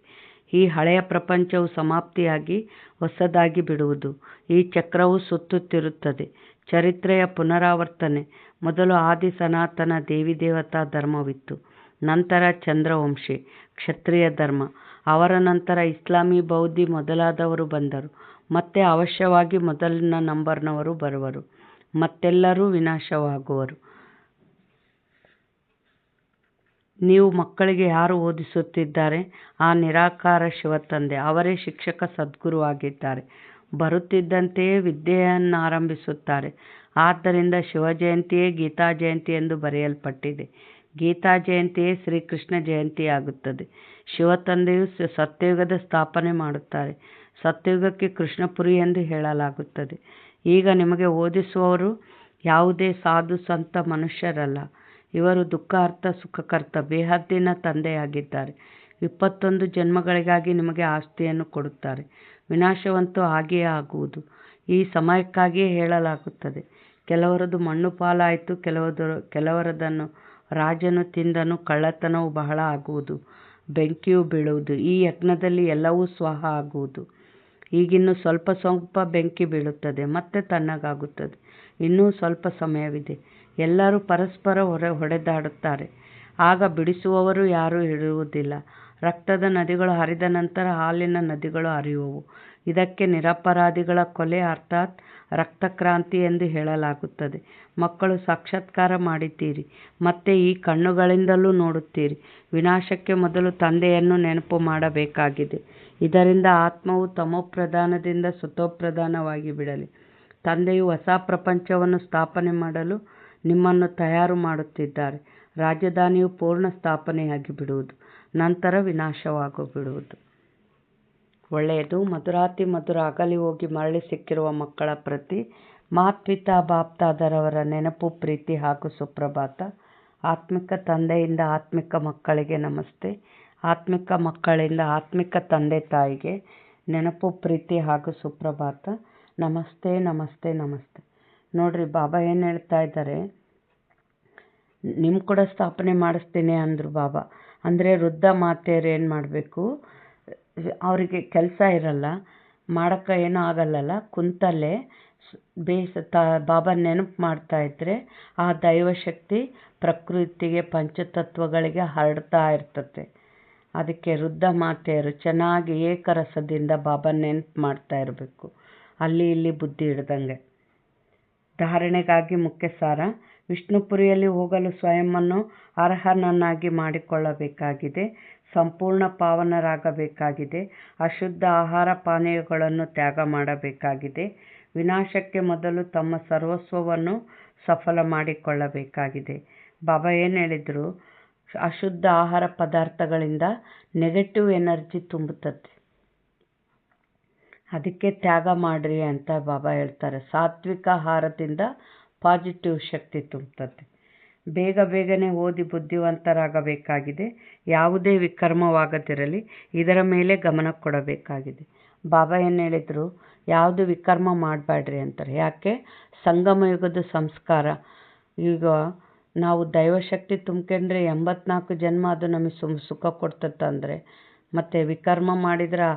ಈ ಹಳೆಯ ಪ್ರಪಂಚವು ಸಮಾಪ್ತಿಯಾಗಿ ಹೊಸದಾಗಿ ಬಿಡುವುದು. ಈ ಚಕ್ರವು ಸುತ್ತುತ್ತಿರುತ್ತದೆ. ಚರಿತ್ರೆಯ ಪುನರಾವರ್ತನೆ. ಮೊದಲು ಆದಿ ಸನಾತನ ದೇವಿ ದೇವತಾ ಧರ್ಮವಿತ್ತು. ನಂತರ ಚಂದ್ರವಂಶಿ ಕ್ಷತ್ರಿಯ ಧರ್ಮ. ಅವರ ನಂತರ ಇಸ್ಲಾಮಿ, ಬೌದ್ಧಿ ಮೊದಲಾದವರು ಬಂದರು. ಮತ್ತೆ ಅವಶ್ಯವಾಗಿ ಮೊದಲಿನ ನಂಬರ್ನವರು ಬರುವರು. ಮತ್ತೆಲ್ಲರೂ ವಿನಾಶವಾಗುವರು. ನೀವು ಮಕ್ಕಳಿಗೆ ಯಾರು ಓದಿಸುತ್ತಿದ್ದಾರೆ? ಆ ನಿರಾಕಾರ ಶಿವತಂದೆ. ಅವರೇ ಶಿಕ್ಷಕ ಸದ್ಗುರು ಆಗಿದ್ದಾರೆ. ಬರುತ್ತಿದ್ದಂತೆಯೇ ವಿದ್ಯೆಯನ್ನು ಆರಂಭಿಸುತ್ತಾರೆ. ಆದ್ದರಿಂದ ಶಿವಜಯಂತಿಯೇ ಗೀತಾ ಜಯಂತಿ ಎಂದು ಬರೆಯಲ್ಪಟ್ಟಿದೆ. ಗೀತಾ ಜಯಂತಿಯೇ ಶ್ರೀಕೃಷ್ಣ ಜಯಂತಿಯಾಗುತ್ತದೆ. ಶಿವತಂದೆಯು ಸತ್ಯಯುಗದ ಸ್ಥಾಪನೆ ಮಾಡುತ್ತಾರೆ. ಸತ್ಯಯುಗಕ್ಕೆ ಕೃಷ್ಣಪುರಿ ಎಂದು ಹೇಳಲಾಗುತ್ತದೆ. ಈಗ ನಿಮಗೆ ಓದಿಸುವವರು ಯಾವುದೇ ಸಾಧು ಸಂತ ಮನುಷ್ಯರಲ್ಲ. ಇವರು ದುಃಖಾರ್ಥ ಸುಖಕರ್ತ ಬೇಹದ್ದಿನ ತಂದೆಯಾಗಿದ್ದಾರೆ. 21 ಜನ್ಮಗಳಿಗಾಗಿ ನಿಮಗೆ ಆಸ್ತಿಯನ್ನು ಕೊಡುತ್ತಾರೆ. ವಿನಾಶವಂತೂ ಹಾಗೆಯೇ ಆಗುವುದು. ಈ ಸಮಯಕ್ಕಾಗಿಯೇ ಹೇಳಲಾಗುತ್ತದೆ. ಕೆಲವರದು ಮಣ್ಣು ಪಾಲಾಯಿತು, ಕೆಲವರದನ್ನು ರಾಜನು ತಿಂದನು. ಕಳ್ಳತನವು ಬಹಳ ಆಗುವುದು, ಬೆಂಕಿಯು ಬೀಳುವುದು. ಈ ಯಜ್ಞದಲ್ಲಿ ಎಲ್ಲವೂ ಸ್ವಾಹ ಆಗುವುದು. ಈಗಿನ್ನೂ ಸ್ವಲ್ಪ ಬೆಂಕಿ ಬೀಳುತ್ತದೆ, ಮತ್ತೆ ತಣ್ಣಗಾಗುತ್ತದೆ. ಇನ್ನೂ ಸ್ವಲ್ಪ ಸಮಯವಿದೆ. ಎಲ್ಲರೂ ಪರಸ್ಪರ ಹೊಡೆದಾಡುತ್ತಾರೆ. ಆಗ ಬಿಡಿಸುವವರು ಯಾರೂ ಇರುವುದಿಲ್ಲ. ರಕ್ತದ ನದಿಗಳು ಹರಿದ ನಂತರ ಹಾಲಿನ ನದಿಗಳು ಹರಿಯುವವು. ಇದಕ್ಕೆ ನಿರಪರಾಧಿಗಳ ಕೊಲೆ ಅರ್ಥಾತ್ ರಕ್ತಕ್ರಾಂತಿ ಎಂದು ಹೇಳಲಾಗುತ್ತದೆ. ಮಕ್ಕಳು ಸಾಕ್ಷಾತ್ಕಾರ ಮಾಡಿದ್ದೀರಿ, ಮತ್ತೆ ಈ ಕಣ್ಣುಗಳಿಂದಲೂ ನೋಡುತ್ತೀರಿ. ವಿನಾಶಕ್ಕೆ ಮೊದಲು ತಂದೆಯನ್ನು ನೆನಪು ಮಾಡಬೇಕಾಗಿದೆ. ಇದರಿಂದ ಆತ್ಮವು ತಮೋಪ್ರಧಾನದಿಂದ ಸತೋಪ್ರಧಾನವಾಗಿ ಬಿಡಲಿ. ತಂದೆಯು ಹೊಸ ಪ್ರಪಂಚವನ್ನು ಸ್ಥಾಪನೆ ಮಾಡಲು ನಿಮ್ಮನ್ನು ತಯಾರು ಮಾಡುತ್ತಿದ್ದಾರೆ. ರಾಜಧಾನಿಯು ಪೂರ್ಣ ಸ್ಥಾಪನೆಯಾಗಿ ಬಿಡುವುದು, ನಂತರ ವಿನಾಶವಾಗಿಬಿಡುವುದು. ಒಳ್ಳೆಯದು. ಮಧುರಾತಿ ಮಧುರ ಅಗಲಿ ಹೋಗಿ ಮರಳಿ ಸಿಕ್ಕಿರುವ ಮಕ್ಕಳ ಪ್ರತಿ ಮಾತ್ಪಿತಾ ಬಾಪ್ತಾದರವರ ನೆನಪು, ಪ್ರೀತಿ ಹಾಗೂ ಸುಪ್ರಭಾತ. ಆತ್ಮಿಕ ತಂದೆಯಿಂದ ಆತ್ಮಿಕ ಮಕ್ಕಳಿಗೆ ನಮಸ್ತೆ. ಆತ್ಮಿಕ ಮಕ್ಕಳಿಂದ ಆತ್ಮಿಕ ತಂದೆ ತಾಯಿಗೆ ನೆನಪು, ಪ್ರೀತಿ ಹಾಗೂ ಸುಪ್ರಭಾತ. ನಮಸ್ತೆ ನಮಸ್ತೆ ನಮಸ್ತೆ. ನೋಡ್ರಿ, ಬಾಬಾ ಏನು ಹೇಳ್ತಾ ಇದ್ದಾರೆ, ನಿಮ್ಮ ಕೂಡ ಸ್ಥಾಪನೆ ಮಾಡಿಸ್ತೀನಿ ಅಂದರು ಬಾಬಾ. ಅಂದರೆ ವೃದ್ಧ ಮಾತೆಯರು ಏನು ಮಾಡಬೇಕು, ಅವರಿಗೆ ಕೆಲಸ ಇರಲ್ಲ, ಮಾಡೋಕ್ಕೆ ಏನೂ ಆಗಲ್ಲಲ್ಲ, ಕುಂತಲ್ಲೇ ಬಾಬಾ ನೆನಪು ಮಾಡ್ತಾ ಇದ್ದರೆ ಆ ದೈವಶಕ್ತಿ ಪ್ರಕೃತಿಗೆ, ಪಂಚತತ್ವಗಳಿಗೆ ಹರಡ್ತಾ ಇರ್ತತೆ. ಅದಕ್ಕೆ ವೃದ್ಧ ಮಾತೆಯರು ಚೆನ್ನಾಗಿ ಏಕರಸದಿಂದ ಬಾಬಾ ನೆನಪು ಮಾಡ್ತಾ ಇರಬೇಕು, ಅಲ್ಲಿ ಇಲ್ಲಿ ಬುದ್ಧಿ ಹಿಡ್ದಂಗೆ. ಧಾರಣೆಗಾಗಿ ಮುಖ್ಯ ಸಾರ: ವಿಷ್ಣುಪುರಿಯಲ್ಲಿ ಹೋಗಲು ಸ್ವಯಂವನ್ನು ಅರ್ಹನನ್ನಾಗಿ ಮಾಡಿಕೊಳ್ಳಬೇಕಾಗಿದೆ, ಸಂಪೂರ್ಣ ಪಾವನರಾಗಬೇಕಾಗಿದೆ, ಅಶುದ್ಧ ಆಹಾರ ಪಾನೀಯಗಳನ್ನು ತ್ಯಾಗ ಮಾಡಬೇಕಾಗಿದೆ, ವಿನಾಶಕ್ಕೆ ಮೊದಲು ತಮ್ಮ ಸರ್ವಸ್ವವನ್ನು ಸಫಲ ಮಾಡಿಕೊಳ್ಳಬೇಕಾಗಿದೆ. ಬಾಬಾ ಏನು ಹೇಳಿದರು, ಅಶುದ್ಧ ಆಹಾರ ಪದಾರ್ಥಗಳಿಂದ ನೆಗೆಟಿವ್ ಎನರ್ಜಿ ತುಂಬುತ್ತದೆ, ಅದಕ್ಕೆ ತ್ಯಾಗ ಮಾಡಿರಿ ಅಂತ ಬಾಬಾ ಹೇಳ್ತಾರೆ. ಸಾತ್ವಿಕ ಆಹಾರದಿಂದ ಪಾಸಿಟಿವ್ ಶಕ್ತಿ ತುಂಬುತ್ತದೆ. ಬೇಗನೆ ಓದಿ ಬುದ್ಧಿವಂತರಾಗಬೇಕಾಗಿದೆ, ಯಾವುದೇ ವಿಕರ್ಮವಾಗದಿರಲಿ ಇದರ ಮೇಲೆ ಗಮನ ಕೊಡಬೇಕಾಗಿದೆ. ಬಾಬಾ ಏನು ಹೇಳಿದರು, ಯಾವುದು ವಿಕರ್ಮ ಮಾಡಬೇಡ್ರಿ ಅಂತಾರೆ. ಯಾಕೆ? ಸಂಗಮ ಯುಗದ ಸಂಸ್ಕಾರ. ಈಗ ನಾವು ದೈವಶಕ್ತಿ ತುಂಬ್ಕೊಂಡ್ರೆ 84 ಜನ್ಮ ಅದು ನಮಗೆ ಸುಖ ಕೊಡ್ತತ್ತಂದರೆ, ಮತ್ತು ವಿಕರ್ಮ ಮಾಡಿದ್ರೆ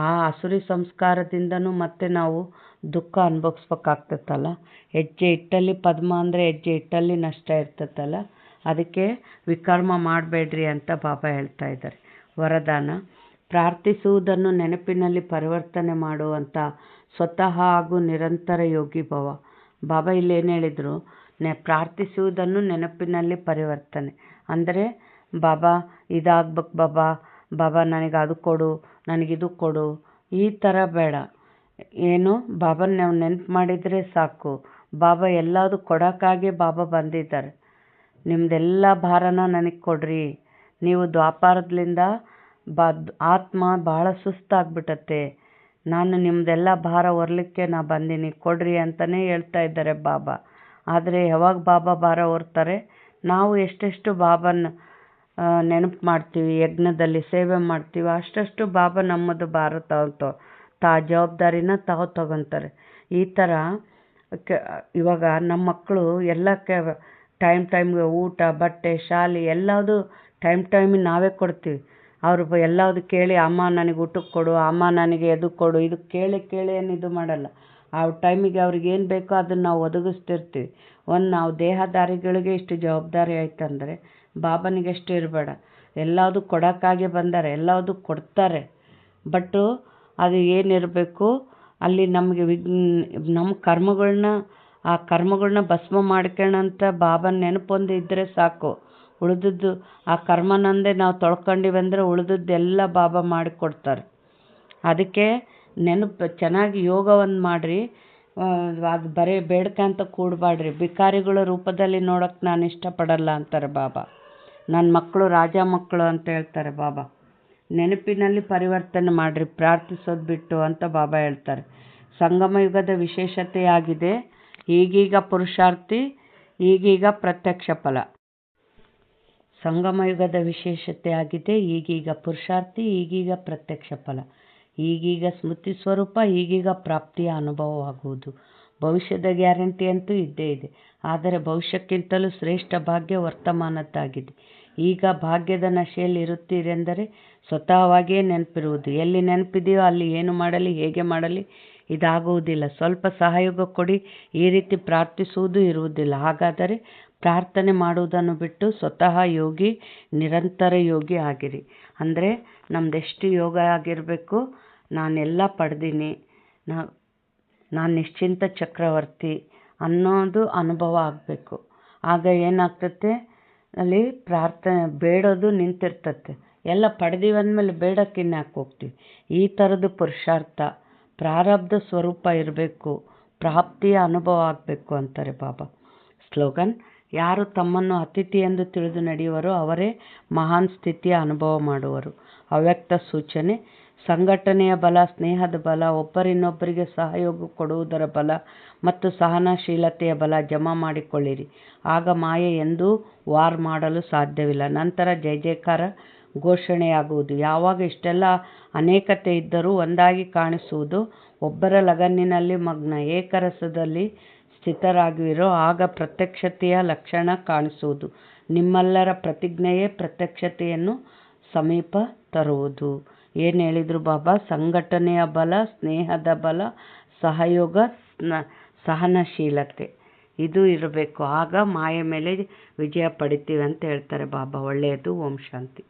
ಆ ಅಸುರಿ ಸಂಸ್ಕಾರದಿಂದನೂ ಮತ್ತೆ ನಾವು ದುಃಖ ಅನುಭವಿಸ್ಬೇಕಾಗ್ತತ್ತಲ್ಲ. ಹೆಜ್ಜೆ ಇಟ್ಟಲ್ಲಿ ಪದ್ಮ ಅಂದರೆ ಹೆಜ್ಜೆ ಇಟ್ಟಲ್ಲಿ ನಷ್ಟ ಇರ್ತತ್ತಲ್ಲ. ಅದಕ್ಕೆ ವಿಕರ್ಮ ಮಾಡಬೇಡ್ರಿ ಅಂತ ಬಾಬಾ ಹೇಳ್ತಾ ಇದ್ದಾರೆ. ವರದಾನ: ಪ್ರಾರ್ಥಿಸುವುದನ್ನು ನೆನಪಿನಲ್ಲಿ ಪರಿವರ್ತನೆ ಮಾಡುವಂಥ ಸ್ವತಃ ಹಾಗೂ ನಿರಂತರ ಯೋಗಿ ಭವ. ಬಾಬಾ ಇಲ್ಲಿ ಏನು ಹೇಳಿದರು, ಪ್ರಾರ್ಥಿಸುವುದನ್ನು ನೆನಪಿನಲ್ಲಿ ಪರಿವರ್ತನೆ ಅಂದರೆ, ಬಾಬಾ ಇದಾಗ್ಬೇಕು, ಬಾಬಾ ನನಗೆ ಅದು ಕೊಡು, ನನಗಿದು ಕೊಡು, ಈ ಥರ ಬೇಡ. ಏನು, ಬಾಬನ ನಾವು ನೆನಪು ಮಾಡಿದರೆ ಸಾಕು. ಬಾಬಾ ಎಲ್ಲದು ಕೊಡೋಕ್ಕಾಗಿ ಬಾಬಾ ಬಂದಿದ್ದಾರೆ. ನಿಮ್ಮದೆಲ್ಲ ಭಾರನ ನನಗೆ ಕೊಡ್ರಿ. ನೀವು ದ್ವಾಪಾರದಿಂದ ಆತ್ಮ ಭಾಳ ಸುಸ್ತಾಗ್ಬಿಟ್ಟತ್ತೆ, ನಾನು ನಿಮ್ಮದೆಲ್ಲ ಭಾರ ಹೊರಲಿಕ್ಕೆ ನಾ ಬಂದೀನಿ, ಕೊಡ್ರಿ ಅಂತಲೇ ಹೇಳ್ತಾ ಇದ್ದಾರೆ ಬಾಬಾ. ಆದರೆ ಯಾವಾಗ ಬಾಬಾ ಭಾರ ಹೊರ್ತಾರೆ? ನಾವು ಎಷ್ಟೆಷ್ಟು ಬಾಬನ ನೆನಪು ಮಾಡ್ತೀವಿ, ಯಜ್ಞದಲ್ಲಿ ಸೇವೆ ಮಾಡ್ತೀವಿ, ಅಷ್ಟಷ್ಟು ಬಾಬಾ ನಮ್ಮದು ಭಾರ ಜವಾಬ್ದಾರಿನ ತಗೊತಾರೆ. ಈ ಥರ ಇವಾಗ ನಮ್ಮ ಮಕ್ಕಳು ಎಲ್ಲಕ್ಕೆ ಟೈಮ್ಗೆ ಊಟ, ಬಟ್ಟೆ, ಶಾಲೆ ಎಲ್ಲದು ಟೈಮಿಗೆ ನಾವೇ ಕೊಡ್ತೀವಿ. ಅವರು ಎಲ್ಲದು ಕೇಳಿ, ಅಮ್ಮ ನನಗೆ ಊಟಕ್ಕೆ ಕೊಡು, ಅಮ್ಮ ನನಗೆ ಅದು ಕೊಡು, ಇದು ಕೇಳಿ ಏನು ಇದು ಮಾಡಲ್ಲ. ಆ ಟೈಮಿಗೆ ಅವ್ರಿಗೆ ಏನು ಬೇಕೋ ಅದನ್ನು ನಾವು ಒದಗಿಸ್ತಿರ್ತೀವಿ. ನಾವು ದೇಹದಾರಿಗಳಿಗೆ ಇಷ್ಟು ಜವಾಬ್ದಾರಿ ಆಯ್ತಂದರೆ ಬಾಬನಿಗೆ ಎಷ್ಟು ಇರಬೇಡ. ಎಲ್ಲದು ಕೊಡೋಕ್ಕಾಗಿ ಬಂದಾರೆ, ಎಲ್ಲದು ಕೊಡ್ತಾರೆ. ಬಟ್ಟು ಅದು ಏನಿರಬೇಕು, ಅಲ್ಲಿ ನಮಗೆ ನಮ್ಮ ಆ ಕರ್ಮಗಳನ್ನ ಭಸ್ಮ ಮಾಡ್ಕೊಳ್ಳೋಂಥ ಬಾಬನ ನೆನಪೊಂದು ಇದ್ದರೆ ಸಾಕು. ಉಳಿದದ್ದು ಆ ಕರ್ಮನಂದೇ ನಾವು ತೊಳ್ಕೊಂಡಿವಂದರೆ ಉಳಿದದ್ದೆಲ್ಲ ಬಾಬಾ ಮಾಡಿಕೊಡ್ತಾರೆ. ಅದಕ್ಕೆ ನೆನಪು ಚೆನ್ನಾಗಿ ಯೋಗವನ್ನು ಮಾಡಿರಿ. ಅದು ಬರೀ ಬೇಡ್ಕಂತ ಕೂಡಬೇಡ್ರಿ. ಭಿಕಾರಿಗಳ ರೂಪದಲ್ಲಿ ನೋಡೋಕ್ಕೆ ನಾನು ಇಷ್ಟಪಡಲ್ಲ ಅಂತಾರೆ ಬಾಬಾ. ನನ್ನ ಮಕ್ಕಳು ರಾಜ ಮಕ್ಕಳು ಅಂತ ಹೇಳ್ತಾರೆ ಬಾಬಾ. ನೆನಪಿನಲ್ಲಿ ಪರಿವರ್ತನೆ ಮಾಡಿರಿ, ಪ್ರಾರ್ಥಿಸೋದು ಬಿಟ್ಟು ಅಂತ ಬಾಬಾ ಹೇಳ್ತಾರೆ. ಸಂಗಮ ಯುಗದ ವಿಶೇಷತೆಯಾಗಿದೆ ಈಗೀಗ ಪುರುಷಾರ್ಥಿ, ಈಗೀಗ ಪ್ರತ್ಯಕ್ಷ ಫಲ. ಸಂಗಮ ಯುಗದ ವಿಶೇಷತೆಯಾಗಿದೆ ಈಗೀಗ ಪುರುಷಾರ್ಥಿ, ಈಗೀಗ ಪ್ರತ್ಯಕ್ಷ ಫಲ. ಈಗೀಗ ಸ್ಮೃತಿ ಸ್ವರೂಪ, ಈಗೀಗ ಪ್ರಾಪ್ತಿಯ ಅನುಭವವಾಗುವುದು. ಭವಿಷ್ಯದ ಗ್ಯಾರಂಟಿ ಅಂತೂ ಇದ್ದೇ ಇದೆ, ಆದರೆ ಭವಿಷ್ಯಕ್ಕಿಂತಲೂ ಶ್ರೇಷ್ಠ ಭಾಗ್ಯ ವರ್ತಮಾನದ್ದಾಗಿದೆ. ಈಗ ಭಾಗ್ಯದ ನಶೆಯಲ್ಲಿ ಇರುತ್ತೀರೆಂದರೆ ಸ್ವತಃವಾಗಿಯೇ ನೆನಪಿರುವುದು. ಎಲ್ಲಿ ನೆನಪಿದೆಯೋ ಅಲ್ಲಿ ಏನು ಮಾಡಲಿ, ಹೇಗೆ ಮಾಡಲಿ ಇದಾಗುವುದಿಲ್ಲ. ಸ್ವಲ್ಪ ಸಹಯೋಗ ಕೊಡಿ, ಈ ರೀತಿ ಪ್ರಾರ್ಥಿಸುವುದು ಇರುವುದಿಲ್ಲ. ಹಾಗಾದರೆ ಪ್ರಾರ್ಥನೆ ಮಾಡುವುದನ್ನು ಬಿಟ್ಟು ಸ್ವತಃ ಯೋಗಿ, ನಿರಂತರ ಯೋಗಿ ಆಗಿರಿ. ಅಂದರೆ ನಮ್ಮದೆಷ್ಟು ಯೋಗ ಆಗಿರಬೇಕು, ನಾನೆಲ್ಲ ಪಡೆದೀನಿ, ನಾನು ನಿಶ್ಚಿಂತ ಚಕ್ರವರ್ತಿ ಅನ್ನೋದು ಅನುಭವ ಆಗಬೇಕು. ಆಗ ಏನಾಗ್ತತೆ, ಅಲ್ಲಿ ಪ್ರಾರ್ಥನೆ ಬೇಡೋದು ನಿಂತಿರ್ತತೆ. ಎಲ್ಲ ಪಡೆದೀವಿ ಅಂದಮೇಲೆ ಬೇಡಕ್ಕೆ ಇನ್ಯಾಕೆ ಹೋಗ್ತೀವಿ? ಈ ಥರದ್ದು ಪುರುಷಾರ್ಥ, ಪ್ರಾರಬ್ಧ ಸ್ವರೂಪ ಇರಬೇಕು, ಪ್ರಾಪ್ತಿಯ ಅನುಭವ ಆಗಬೇಕು ಅಂತಾರೆ ಬಾಬಾ. ಸ್ಲೋಗನ್: ಯಾರು ತಮ್ಮನ್ನು ಅತಿಥಿ ಎಂದು ತಿಳಿದು ನಡೆಯುವರೋ ಅವರೇ ಮಹಾನ್ ಸ್ಥಿತಿಯ ಅನುಭವ ಮಾಡುವರು. ಅವ್ಯಕ್ತ ಸೂಚನೆ: ಸಂಘಟನೆಯ ಬಲ, ಸ್ನೇಹದ ಬಲ, ಒಬ್ಬರಿನ್ನೊಬ್ಬರಿಗೆ ಸಹಯೋಗ ಕೊಡುವುದರ ಬಲ ಮತ್ತು ಸಹನಶೀಲತೆಯ ಬಲ ಜಮಾ ಮಾಡಿಕೊಳ್ಳಿರಿ. ಆಗ ಮಾಯೆ ಎಂದೂ ವಾರ್ ಮಾಡಲು ಸಾಧ್ಯವಿಲ್ಲ. ನಂತರ ಜಯಕಾರ ಘೋಷಣೆಯಾಗುವುದು. ಯಾವಾಗ ಇಷ್ಟೆಲ್ಲ ಅನೇಕತೆ ಇದ್ದರೂ ಒಂದಾಗಿ ಕಾಣಿಸುವುದು, ಒಬ್ಬರ ಲಗನ್ನಿನಲ್ಲಿ ಮಗ್ನ ಏಕರಸದಲ್ಲಿ ಸ್ಥಿತರಾಗುವಿರೋ ಆಗ ಪ್ರತ್ಯಕ್ಷತೆಯ ಲಕ್ಷಣ ಕಾಣಿಸುವುದು. ನಿಮ್ಮೆಲ್ಲರ ಪ್ರತಿಜ್ಞೆಯೇ ಪ್ರತ್ಯಕ್ಷತೆಯನ್ನು ಸಮೀಪ ತರುವುದು. ಏನು ಹೇಳಿದರು ಬಾಬಾ? ಸಂಘಟನೆಯ ಬಲ, ಸ್ನೇಹದ ಬಲ, ಸಹಯೋಗ, ಸಹನಶೀಲತೆ ಇದು ಇರಬೇಕು. ಆಗ ಮಾಯೆ ಮೇಲೆ ವಿಜಯ ಪಡಿತೀವಿ ಅಂತ ಹೇಳ್ತಾರೆ ಬಾಬಾ. ಒಳ್ಳೆಯದು. ಓಂ ಶಾಂತಿ.